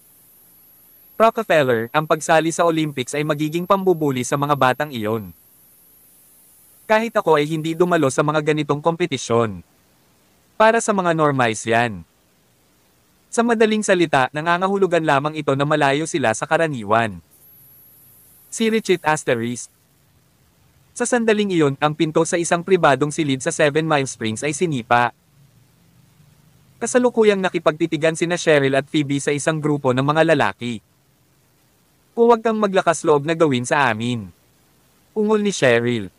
Rockefeller, ang pagsali sa Olympics ay magiging pambubuli sa mga batang iyon. Kahit ako ay hindi dumalo sa mga ganitong kompetisyon. Para sa mga normies yan. Sa madaling salita, nangangahulugan lamang ito na malayo sila sa karaniwan. Si Richard Asterisk. Sa sandaling iyon, ang pinto sa isang pribadong silid sa 7 Mile Springs ay sinipa. Kasalukuyang nakipagtitigan sina Cheryl at Phoebe sa isang grupo ng mga lalaki. Huwag kang maglakas loob na gawin sa amin. Ungol ni Cheryl.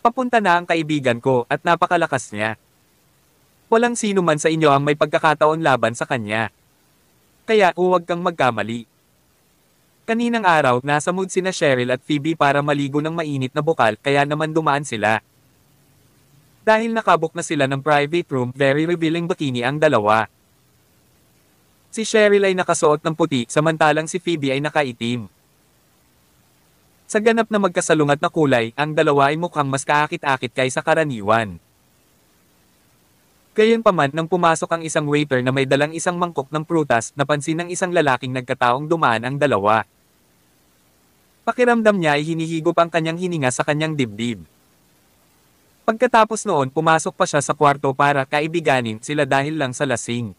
Papunta na ang kaibigan ko at napakalakas niya. Walang sino man sa inyo ang may pagkakataon laban sa kanya. Kaya huwag kang magkamali. Kaninang araw, nasa mood sina Cheryl at Phoebe para maligo ng mainit na bukal kaya naman dumaan sila. Dahil nakabuk na sila ng private room, very revealing bikini ang dalawa. Si Cheryl ay nakasuot ng puti samantalang si Phoebe ay nakaitim. Sa ganap na magkasalungat na kulay, ang dalawa ay mukhang mas kaakit-akit kaysa karaniwan. Gayunpaman, nang pumasok ang isang waiter na may dalang isang mangkok ng prutas, napansin ng isang lalaking nagkataong dumaan ang dalawa. Pakiramdam niya ay hinihigop ang kanyang hininga sa kanyang dibdib. Pagkatapos noon, pumasok pa siya sa kwarto para kaibiganin sila dahil lang sa lasing.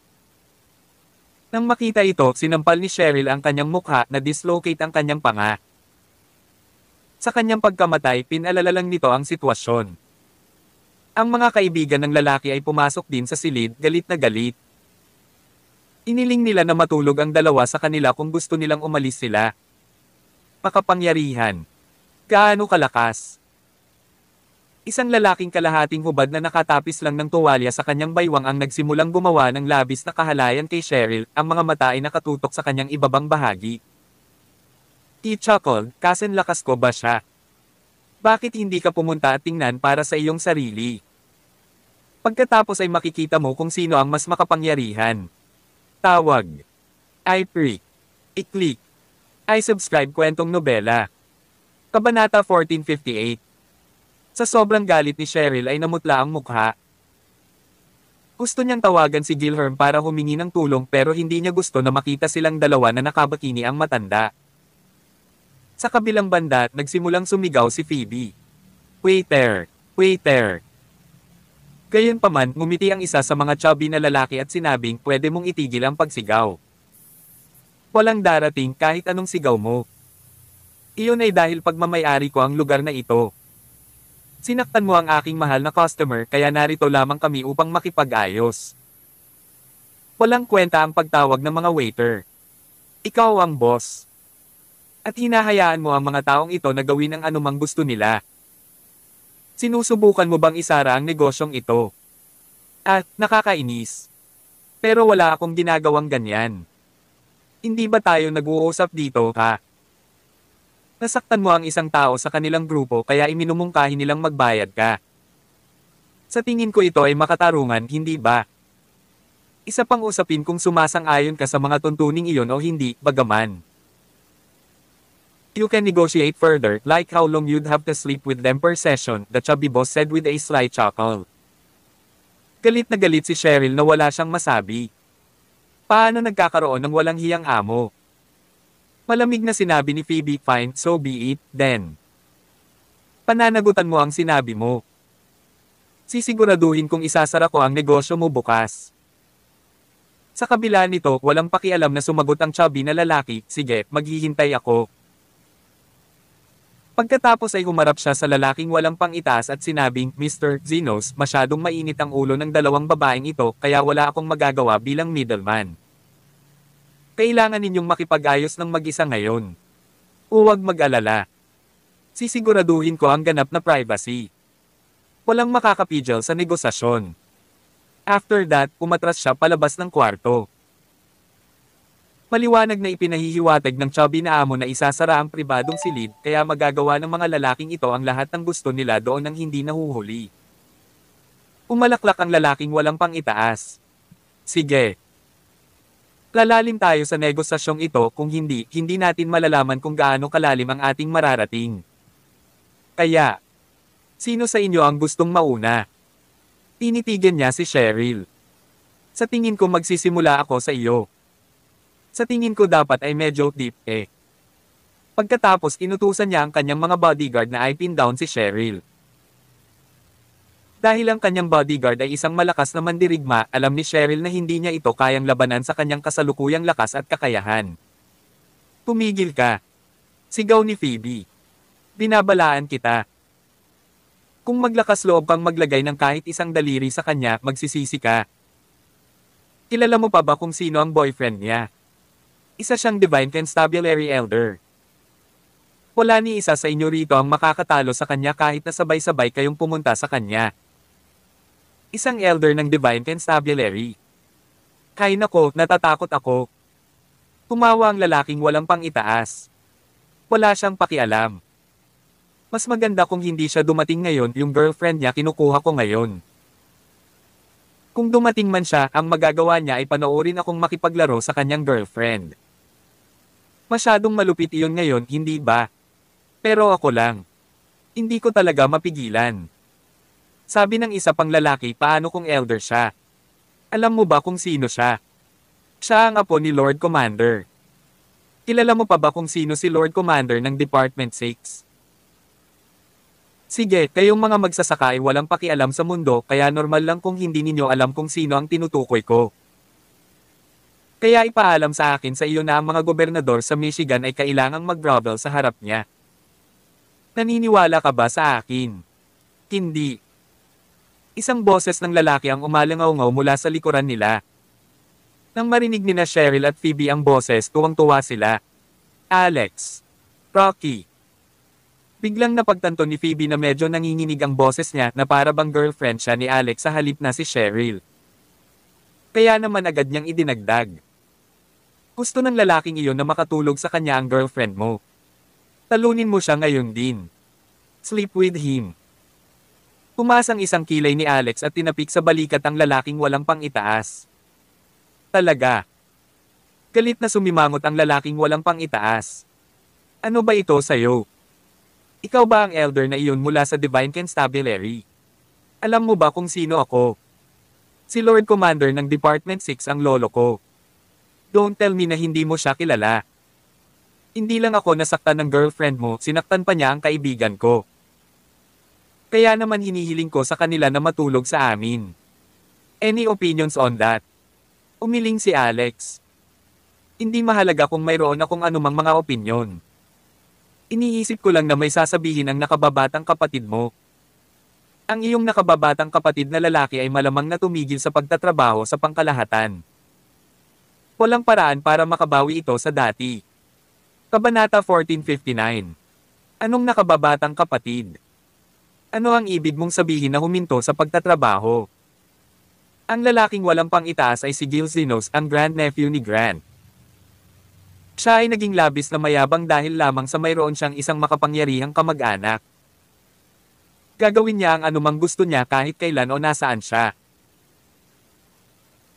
Nang makita ito, sinampal ni Cheryl ang kanyang mukha na dislocate ang kanyang panga. Sa kanyang pagkamatay, pinalala lang nito ang sitwasyon. Ang mga kaibigan ng lalaki ay pumasok din sa silid, galit na galit. Iniling nila na matulog ang dalawa sa kanila kung gusto nilang umalis sila. Makapangyarihan. Gaano kalakas? Isang lalaking kalahating hubad na nakatapis lang ng tuwalya sa kanyang baywang ang nagsimulang gumawa ng labis na kahalayan kay Cheryl, ang mga mata ay nakatutok sa kanyang ibabang bahagi. Chuckled, "Kasen lakas ko ba siya? Bakit hindi ka pumunta at tingnan para sa iyong sarili? Pagkatapos ay makikita mo kung sino ang mas makapangyarihan." Tawag. I-freak. I-click. I-subscribe kwentong nobela. Kabanata 1458. Sa sobrang galit ni Cheryl ay namutla ang mukha. Gusto niyang tawagan si Gilherm para humingi ng tulong pero hindi niya gusto na makita silang dalawa na nakabakini ang matanda. Sa kabilang banda, nagsimulang sumigaw si Phoebe. "Waiter! Waiter!" Gayunpaman, ngumiti ang isa sa mga chubby na lalaki at sinabing, "Pwede mong itigil ang pagsigaw. Walang darating kahit anong sigaw mo. Iyon ay dahil pagmamayari ko ang lugar na ito. Sinaktan mo ang aking mahal na customer kaya narito lamang kami upang makipag-ayos." Walang kwenta ang pagtawag ng mga waiter. Ikaw ang boss. At hinahayaan mo ang mga taong ito na gawin ang anumang gusto nila. Sinusubukan mo bang isara ang negosyong ito? At, nakakainis. Pero wala akong ginagawang ganyan. Hindi ba tayo nag-uusap dito, ha? Nasaktan mo ang isang tao sa kanilang grupo kaya iminumungkahi nilang magbayad ka. Sa tingin ko ito ay makatarungan, hindi ba? Isa pang usapin kung sumasang-ayon ka sa mga tuntuning iyon o hindi, bagaman. You can negotiate further, like how long you'd have to sleep with them per session, the chubby boss said with a sly chuckle. Galit na galit si Cheryl na wala siyang masabi. Paano nagkakaroon ng walang hiyang amo? Malamig na sinabi ni Phoebe, "Fine, so be it, then. Pananagutan mo ang sinabi mo. Sisiguraduhin kong isasara ko ang negosyo mo bukas." Sa kabila nito, walang pakialam na sumagot ang chubby na lalaki, "Sige, maghihintay ako." Pagkatapos ay humarap siya sa lalaking walang pang-itaas at sinabing, "Mr. Zenos, masyadong mainit ang ulo ng dalawang babaeng ito kaya wala akong magagawa bilang middleman. Kailangan ninyong makipag-ayos ng mag-isa ngayon. Huwag mag-alala. Sisiguraduhin ko ang ganap na privacy. Walang makakapigil sa negosasyon." After that, umatras siya palabas ng kwarto. Maliwanag na ipinahihiwatig ng chubby na amo na isasara ang pribadong silid, kaya magagawa ng mga lalaking ito ang lahat ng gusto nila doon nang hindi nahuhuli. Umalaklak ang lalaking walang pang-itaas. "Sige. Lalalim tayo sa negosasyong ito, kung hindi, hindi natin malalaman kung gaano kalalim ang ating mararating. Kaya, sino sa inyo ang gustong mauna?" Tinitigan niya si Cheryl. "Sa tingin ko magsisimula ako sa iyo. Sa tingin ko dapat ay medyo deep eh." Pagkatapos inutusan niya ang kanyang mga bodyguard na i-pin down si Cheryl. Dahil ang kanyang bodyguard ay isang malakas na mandirigma, alam ni Cheryl na hindi niya ito kayang labanan sa kanyang kasalukuyang lakas at kakayahan. "Tumigil ka!" sigaw ni Phoebe. "Binabalaan kita. Kung maglakas loob kang maglagay ng kahit isang daliri sa kanya, magsisisi ka. Kilala mo pa ba kung sino ang boyfriend niya? Isa siyang Divine Constabulary Elder. Wala ni isa sa inyo rito ang makakatalo sa kanya kahit na sabay-sabay kayong pumunta sa kanya. Isang elder ng Divine Constabulary. Kay nako, natatakot ako." Tumawa ang lalaking walang pang-itaas. Wala siyang pakialam. "Mas maganda kung hindi siya dumating ngayon, yung girlfriend niya kinukuha ko ngayon. Kung dumating man siya, ang magagawa niya ay panoorin akong makipaglaro sa kanyang girlfriend. Masyadong malupit iyon ngayon, hindi ba? Pero ako lang. Hindi ko talaga mapigilan." Sabi ng isa pang lalaki, "Paano kung elder siya? Alam mo ba kung sino siya? Siya ang apo ni Lord Commander. Kilala mo pa ba kung sino si Lord Commander ng Department 6? Sige, kayong mga magsasaka ay walang pakialam sa mundo, kaya normal lang kung hindi ninyo alam kung sino ang tinutukoy ko. Kaya ipaalam sa akin sa iyo na ang mga gobernador sa Michigan ay kailangang mag-grovel sa harap niya. Naniniwala ka ba sa akin?" "Hindi." Isang boses ng lalaki ang umalangaw-ngaw mula sa likuran nila. Nang marinig ni Cheryl at Phoebe ang boses, tuwang-tuwa sila. "Alex. Rocky. Biglang napagtanto ni Phoebe na medyo nanginginig ang boses niya na para bang girlfriend siya ni Alex sa halip na si Cheryl. Kaya naman agad niyang idinagdag. Gusto ng lalaking iyon na makatulog sa kanya ang girlfriend mo. Talunin mo siya ngayon din. Sleep with him. Pumasang isang kilay ni Alex at tinapik sa balikat ang lalaking walang pang-itaas. Talaga. Galit na sumimangot ang lalaking walang pang-itaas. Ano ba ito sa'yo? Ikaw ba ang elder na iyon mula sa Divine Constabulary? Alam mo ba kung sino ako? Si Lord Commander ng Department 6 ang lolo ko. Don't tell me na hindi mo siya kilala. Hindi lang ako nasaktan ng girlfriend mo, sinaktan pa niya ang kaibigan ko. Kaya naman hinihiling ko sa kanila na matulog sa amin. Any opinions on that? Umiling si Alex. Hindi mahalaga kung mayroon akong anumang mga opinyon. Iniisip ko lang na may sasabihin ang nakababatang kapatid mo. Ang iyong nakababatang kapatid na lalaki ay malamang na tumigil sa pagtatrabaho sa pangkalahatan. Walang paraan para makabawi ito sa dati. Kabanata 1459. Anong nakababatang kapatid? Ano ang ibig mong sabihin na huminto sa pagtatrabaho? Ang lalaking walang pang-itaas ay si Gil Zenos, ang grandnephew ni Grant. Siya ay naging labis na mayabang dahil lamang sa mayroon siyang isang makapangyarihang kamag-anak. Gagawin niya ang anumang gusto niya kahit kailan o nasaan siya.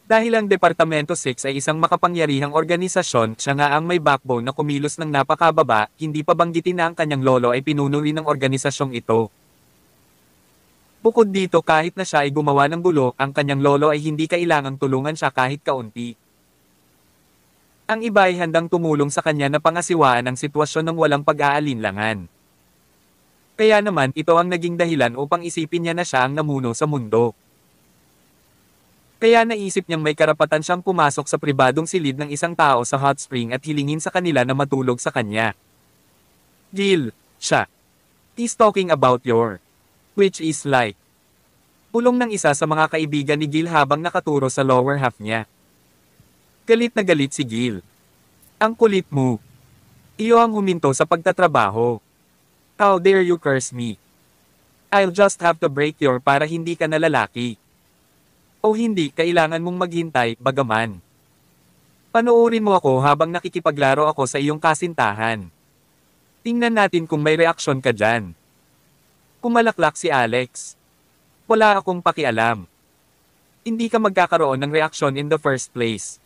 Dahil ang Departamento 6 ay isang makapangyarihang organisasyon, siya nga ang may backbone na kumilos ng napakababa, hindi pa banggitin na ang kanyang lolo ay pinuno rin ng organisasyong ito. Bukod dito kahit na siya ay gumawa ng gulo, ang kanyang lolo ay hindi kailangang tulungan siya kahit kaunti. Ang iba ay handang tumulong sa kanya na pangasiwaan ang sitwasyon ng walang pag-aalinlangan. Kaya naman ito ang naging dahilan upang isipin niya na siya ang namuno sa mundo. Kaya naisip niyang may karapatan siyang pumasok sa pribadong silid ng isang tao sa hot spring at hilingin sa kanila na matulog sa kanya. Gil, siya. He's talking about your. Which is like. Pulong ng isa sa mga kaibigan ni Gil habang nakaturo sa lower half niya. Galit na galit si Gil. Ang kulit mo. Iyo ang huminto sa pagtatrabaho. How dare you curse me? I'll just have to break your para hindi ka na lalaki. O hindi, kailangan mong maghintay, bagaman. Panoorin mo ako habang nakikipaglaro ako sa iyong kasintahan. Tingnan natin kung may reaksyon ka dyan. Kumalaklak si Alex. Wala akong pakialam. Hindi ka magkakaroon ng reaksyon in the first place.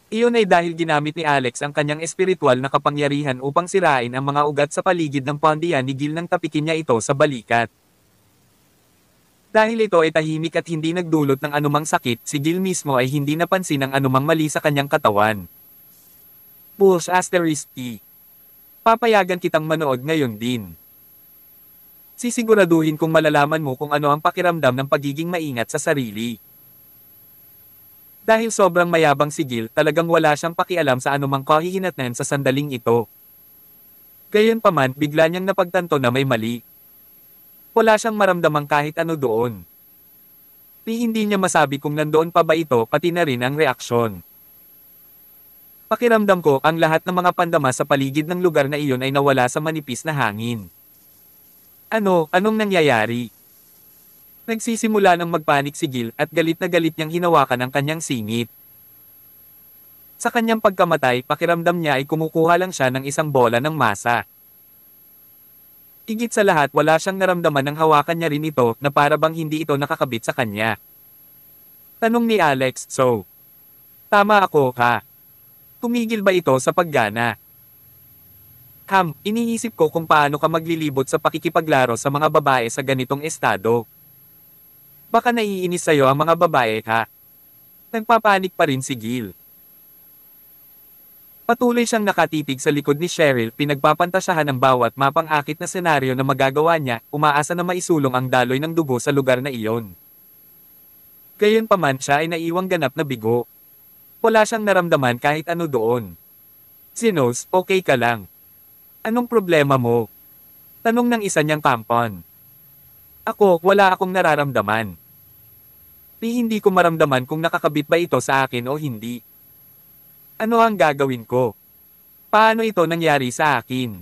Iyon ay dahil ginamit ni Alex ang kanyang espiritual na kapangyarihan upang sirain ang mga ugat sa paligid ng pondian ni Gil nang tapikin niya ito sa balikat. Dahil ito ay tahimik at hindi nagdulot ng anumang sakit, si Gil mismo ay hindi napansin ang anumang mali sa kanyang katawan. Pulse asterisk T. Papayagan kitang manood ngayon din. Sisiguraduhin kong malalaman mo kung ano ang pakiramdam ng pagiging maingat sa sarili. Dahil sobrang mayabang si Gil, talagang wala siyang pakialam sa anumang kahihinatnan sa sandaling ito. Gayunpaman, bigla niyang napagtanto na may mali. Wala siyang maramdamang kahit ano doon. Hindi niya masabi kung nandoon pa ba ito pati na rin ang reaksyon. Pakiramdam ko, ang lahat ng mga pandama sa paligid ng lugar na iyon ay nawala sa manipis na hangin. Anong nangyayari? Nagsisimula ng magpanik si Gil at galit na galit niyang hinawakan ang kanyang singit. Sa kanyang pagkamatay, pakiramdam niya ay kumukuha lang siya ng isang bola ng masa. Higit sa lahat, wala siyang naramdaman ng hawakan niya rin ito na para bang hindi ito nakakabit sa kanya. Tanong ni Alex, so? Tama ako, ha? Tumigil ba ito sa paggana? Iniisip ko kung paano ka maglilibot sa pakikipaglaro sa mga babae sa ganitong estado. Baka naiinis sa'yo ang mga babae, ha? Nagpapanik pa rin si Gil. Patuloy siyang nakatitig sa likod ni Cheryl, pinagpapantasyahan ng bawat mapang-akit na senaryo na magagawa niya, umaasa na maisulong ang daloy ng dugo sa lugar na iyon. Gayunpaman siya ay naiwang ganap na bigo. Wala siyang naramdaman kahit ano doon. Zenos, okay ka lang. Anong problema mo? Tanong ng isa niyang kampon. Ako, wala akong nararamdaman. Hindi ko maramdaman kung nakakabit ba ito sa akin o hindi. Ano ang gagawin ko? Paano ito nangyari sa akin?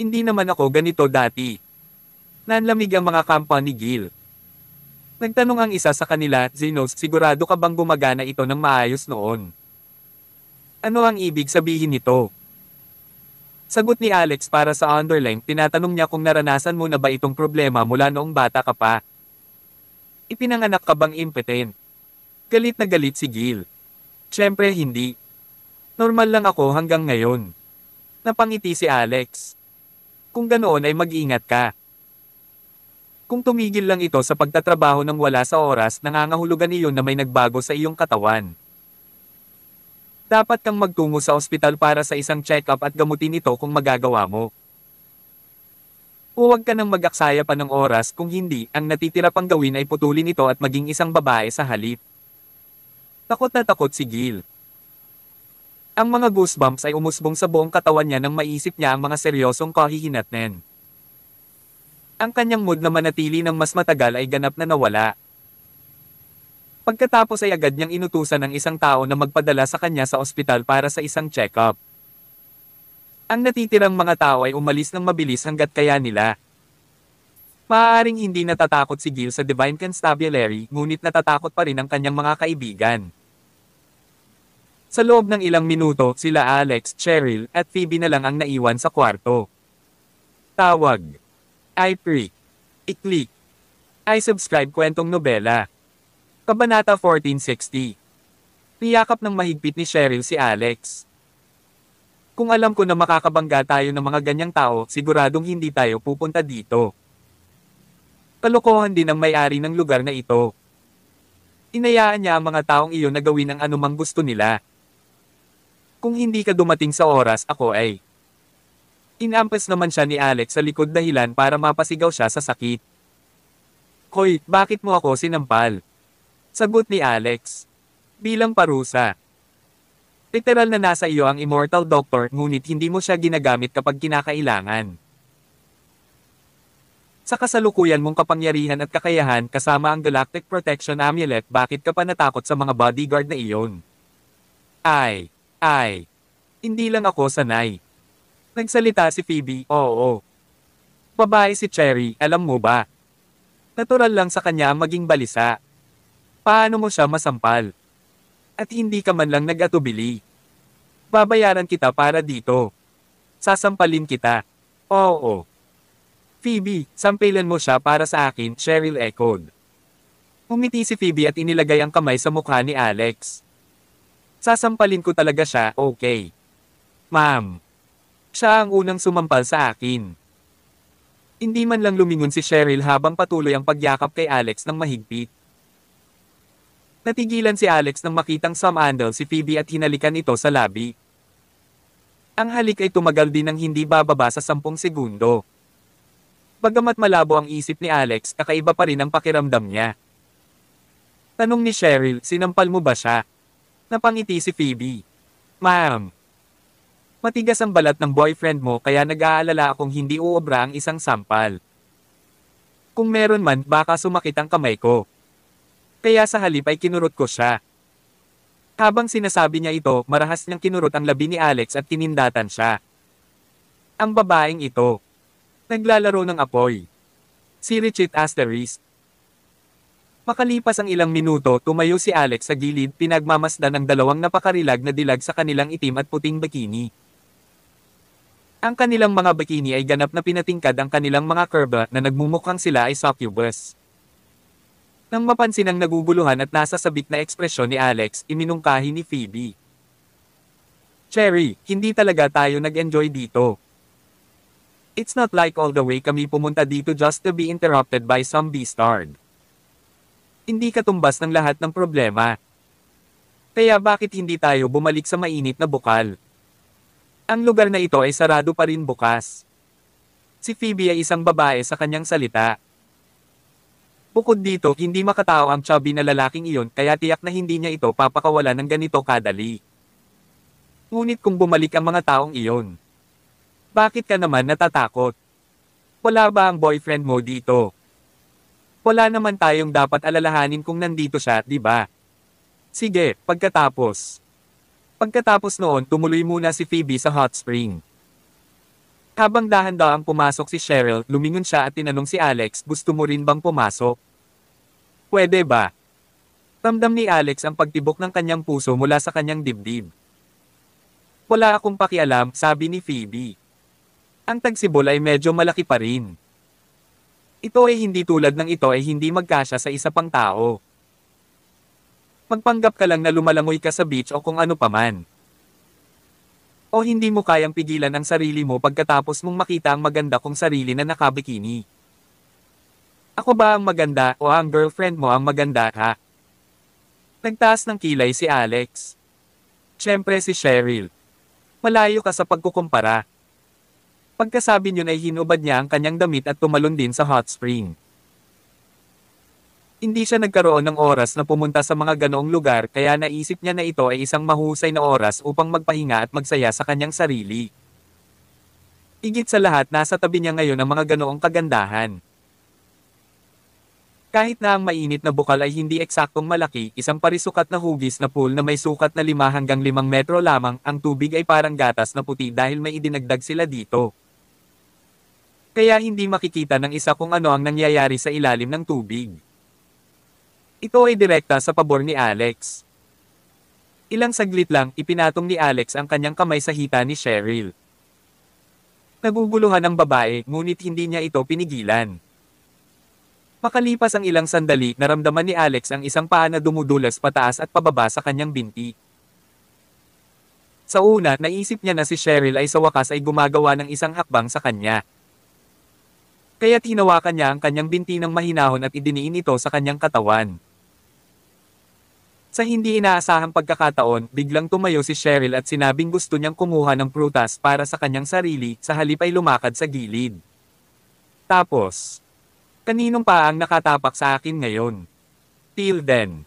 Hindi naman ako ganito dati. Nanlamig ang mga kampa ni Gil. Nagtanong ang isa sa kanila, Zenos, sigurado ka bang gumagana ito ng maayos noon? Ano ang ibig sabihin nito? Sagot ni Alex para sa underling, tinatanong niya kung naranasan mo na ba itong problema mula noong bata ka pa. Ipinanganak ka bang impotent? Galit na galit si Gil. Siyempre hindi. Normal lang ako hanggang ngayon. Napangiti si Alex. Kung ganoon ay mag-ingat ka. Kung tumigil lang ito sa pagtatrabaho ng wala sa oras, nangangahulugan iyon na may nagbago sa iyong katawan. Dapat kang magtungo sa ospital para sa isang check-up at gamutin ito kung magagawa mo. Huwag ka nang mag-aksaya pa ng oras, kung hindi, ang natitira pang gawin ay putulin ito at maging isang babae sa halip. Takot na takot si Gil. Ang mga goosebumps ay umusbong sa buong katawan niya nang maisip niya ang mga seryosong kahihinatnen. Ang kanyang mood na manatili ng mas matagal ay ganap na nawala. Pagkatapos ay agad niyang inutusan ng isang tao na magpadala sa kanya sa ospital para sa isang check-up. Ang natitirang mga tao ay umalis ng mabilis hanggat kaya nila. Maaaring hindi natatakot si Gil sa Divine Constabulary, ngunit natatakot pa rin ang kanyang mga kaibigan. Sa loob ng ilang minuto, sila Alex, Cheryl, at Phoebe na lang ang naiwan sa kwarto. Tawag. I-Pre. I-Click. I-Subscribe kwentong nobela. Kabanata 1460. Niyakap ng mahigpit ni Cheryl si Alex. Kung alam ko na makakabangga tayo ng mga ganyang tao, siguradong hindi tayo pupunta dito. Kalokohan din ang may-ari ng lugar na ito. Inayaan niya ang mga taong iyon na gawin ang anumang gusto nila. Kung hindi ka dumating sa oras, ako ay. Inampas naman siya ni Alex sa likod dahilan para mapasigaw siya sa sakit. Hoy, bakit mo ako sinampal? Sagot ni Alex. Bilang parusa. Literal na nasa iyo ang Immortal Doctor, ngunit hindi mo siya ginagamit kapag kinakailangan. Sa kasalukuyan mong kapangyarihan at kakayahan kasama ang Galactic Protection Amulet, bakit ka pa natakot sa mga bodyguard na iyon? Ay, hindi lang ako sanay. Nagsalita si Phoebe, oo. Babae si Cherry, alam mo ba? Natural lang sa kanya ang maging balisa. Paano mo siya masampal? At hindi ka man lang nag-atubili. Babayaran kita para dito. Sasampalin kita. Oo. Phoebe, sampilan mo siya para sa akin, Cheryl echoed. Umiti si Phoebe at inilagay ang kamay sa mukha ni Alex. Sasampalin ko talaga siya, okay. Ma'am. Siya ang unang sumampal sa akin. Hindi man lang lumingon si Cheryl habang patuloy ang pagyakap kay Alex ng mahigpit. Natigilan si Alex nang makitang sumandal si Phoebe at hinalikan ito sa labi. Ang halik ay tumagal din ng hindi bababa sa 10 segundo. Bagamat malabo ang isip ni Alex, kakaiba pa rin ang pakiramdam niya. Tanong ni Cheryl, sinampal mo ba siya? Napangiti si Phoebe. Ma'am. Matigas ang balat ng boyfriend mo kaya nag-aalala akong hindi uobra ang isang sampal. Kung meron man, baka sumakit ang kamay ko. Kaya sa halip ay kinurot ko siya. Habang sinasabi niya ito, marahas niyang kinurot ang labi ni Alex at kinindatan siya. Ang babaeng ito. Naglalaro ng apoy. Si Richit Asterisk. Makalipas ang ilang minuto, tumayo si Alex sa gilid, pinagmamasdan ng dalawang napakarilag na dilag sa kanilang itim at puting bikini. Ang kanilang mga bikini ay ganap na pinatingkad ang kanilang mga curve na nagmumukhang sila ay succubus. Nang mapansin ang naguguluhan at nasa sabik na ekspresyon ni Alex, iminungkahi ni Phoebe. Cherry, hindi talaga tayo nag-enjoy dito. It's not like all the way kami pumunta dito just to be interrupted by some bastard. Hindi katumbas ng lahat ng problema. Kaya bakit hindi tayo bumalik sa mainit na bukal? Ang lugar na ito ay sarado pa rin bukas. Si Phoebe ay isang babae sa kanyang salita. Bukod dito, hindi makatao ang chubby na lalaking iyon kaya tiyak na hindi niya ito papakawalan ng ganito kadali. Ngunit kung bumalik ang mga taong iyon, bakit ka naman natatakot? Wala ba ang boyfriend mo dito? Wala naman tayong dapat alalahanin kung nandito siya, di ba? Sige, pagkatapos noon tumuloy muna si Phoebe sa hot spring. Habang dahan-dahang pumasok si Cheryl, lumingon siya at tinanong si Alex, gusto mo rin bang pumasok? Pwede ba? Ramdam ni Alex ang pagtibok ng kanyang puso mula sa kanyang dibdib. Wala akong pakialam, sabi ni Phoebe. Ang tagsibol ay medyo malaki pa rin. Ito ay hindi tulad ng ito ay hindi magkasya sa isa pang tao. Magpanggap ka lang na lumalangoy ka sa beach o kung ano paman. O hindi mo kayang pigilan ang sarili mo pagkatapos mong makita ang maganda kong sarili na nakabikini. Ako ba ang maganda o ang girlfriend mo ang maganda ha? Nagtaas ng kilay si Alex. Siyempre si Cheryl. Malayo ka sa pagkukumpara. Pagkasabi niyon ay hinubad niya ang kanyang damit at tumalon din sa hot spring. Hindi siya nagkaroon ng oras na pumunta sa mga ganoong lugar kaya naisip niya na ito ay isang mahusay na oras upang magpahinga at magsaya sa kanyang sarili. Higit sa lahat nasa tabi niya ngayon ang mga ganoong kagandahan. Kahit na ang mainit na bukal ay hindi eksaktong malaki, isang parisukat na hugis na pool na may sukat na 5 hanggang 5 metro lamang, ang tubig ay parang gatas na puti dahil may idinagdag sila dito. Kaya hindi makikita ng isa kung ano ang nangyayari sa ilalim ng tubig. Ito ay direkta sa pabor ni Alex. Ilang saglit lang, ipinatong ni Alex ang kanyang kamay sa hita ni Cheryl. Naguguluhan ang babae, ngunit hindi niya ito pinigilan. Makalipas ang ilang sandali, naramdaman ni Alex ang isang paa na dumudulas pataas at pababa sa kanyang binti. Sa una, naisip niya na si Cheryl ay sa wakas ay gumagawa ng isang hakbang sa kanya. Kaya't hinawakan niya ang kanyang binti ng mahinahon at idiniin ito sa kanyang katawan. Sa hindi inaasahang pagkakataon, biglang tumayo si Cheryl at sinabing gusto niyang kumuha ng prutas para sa kanyang sarili, sa halip ay lumakad sa gilid. Tapos, kaninong pa ang nakatapak sa akin ngayon? Till then.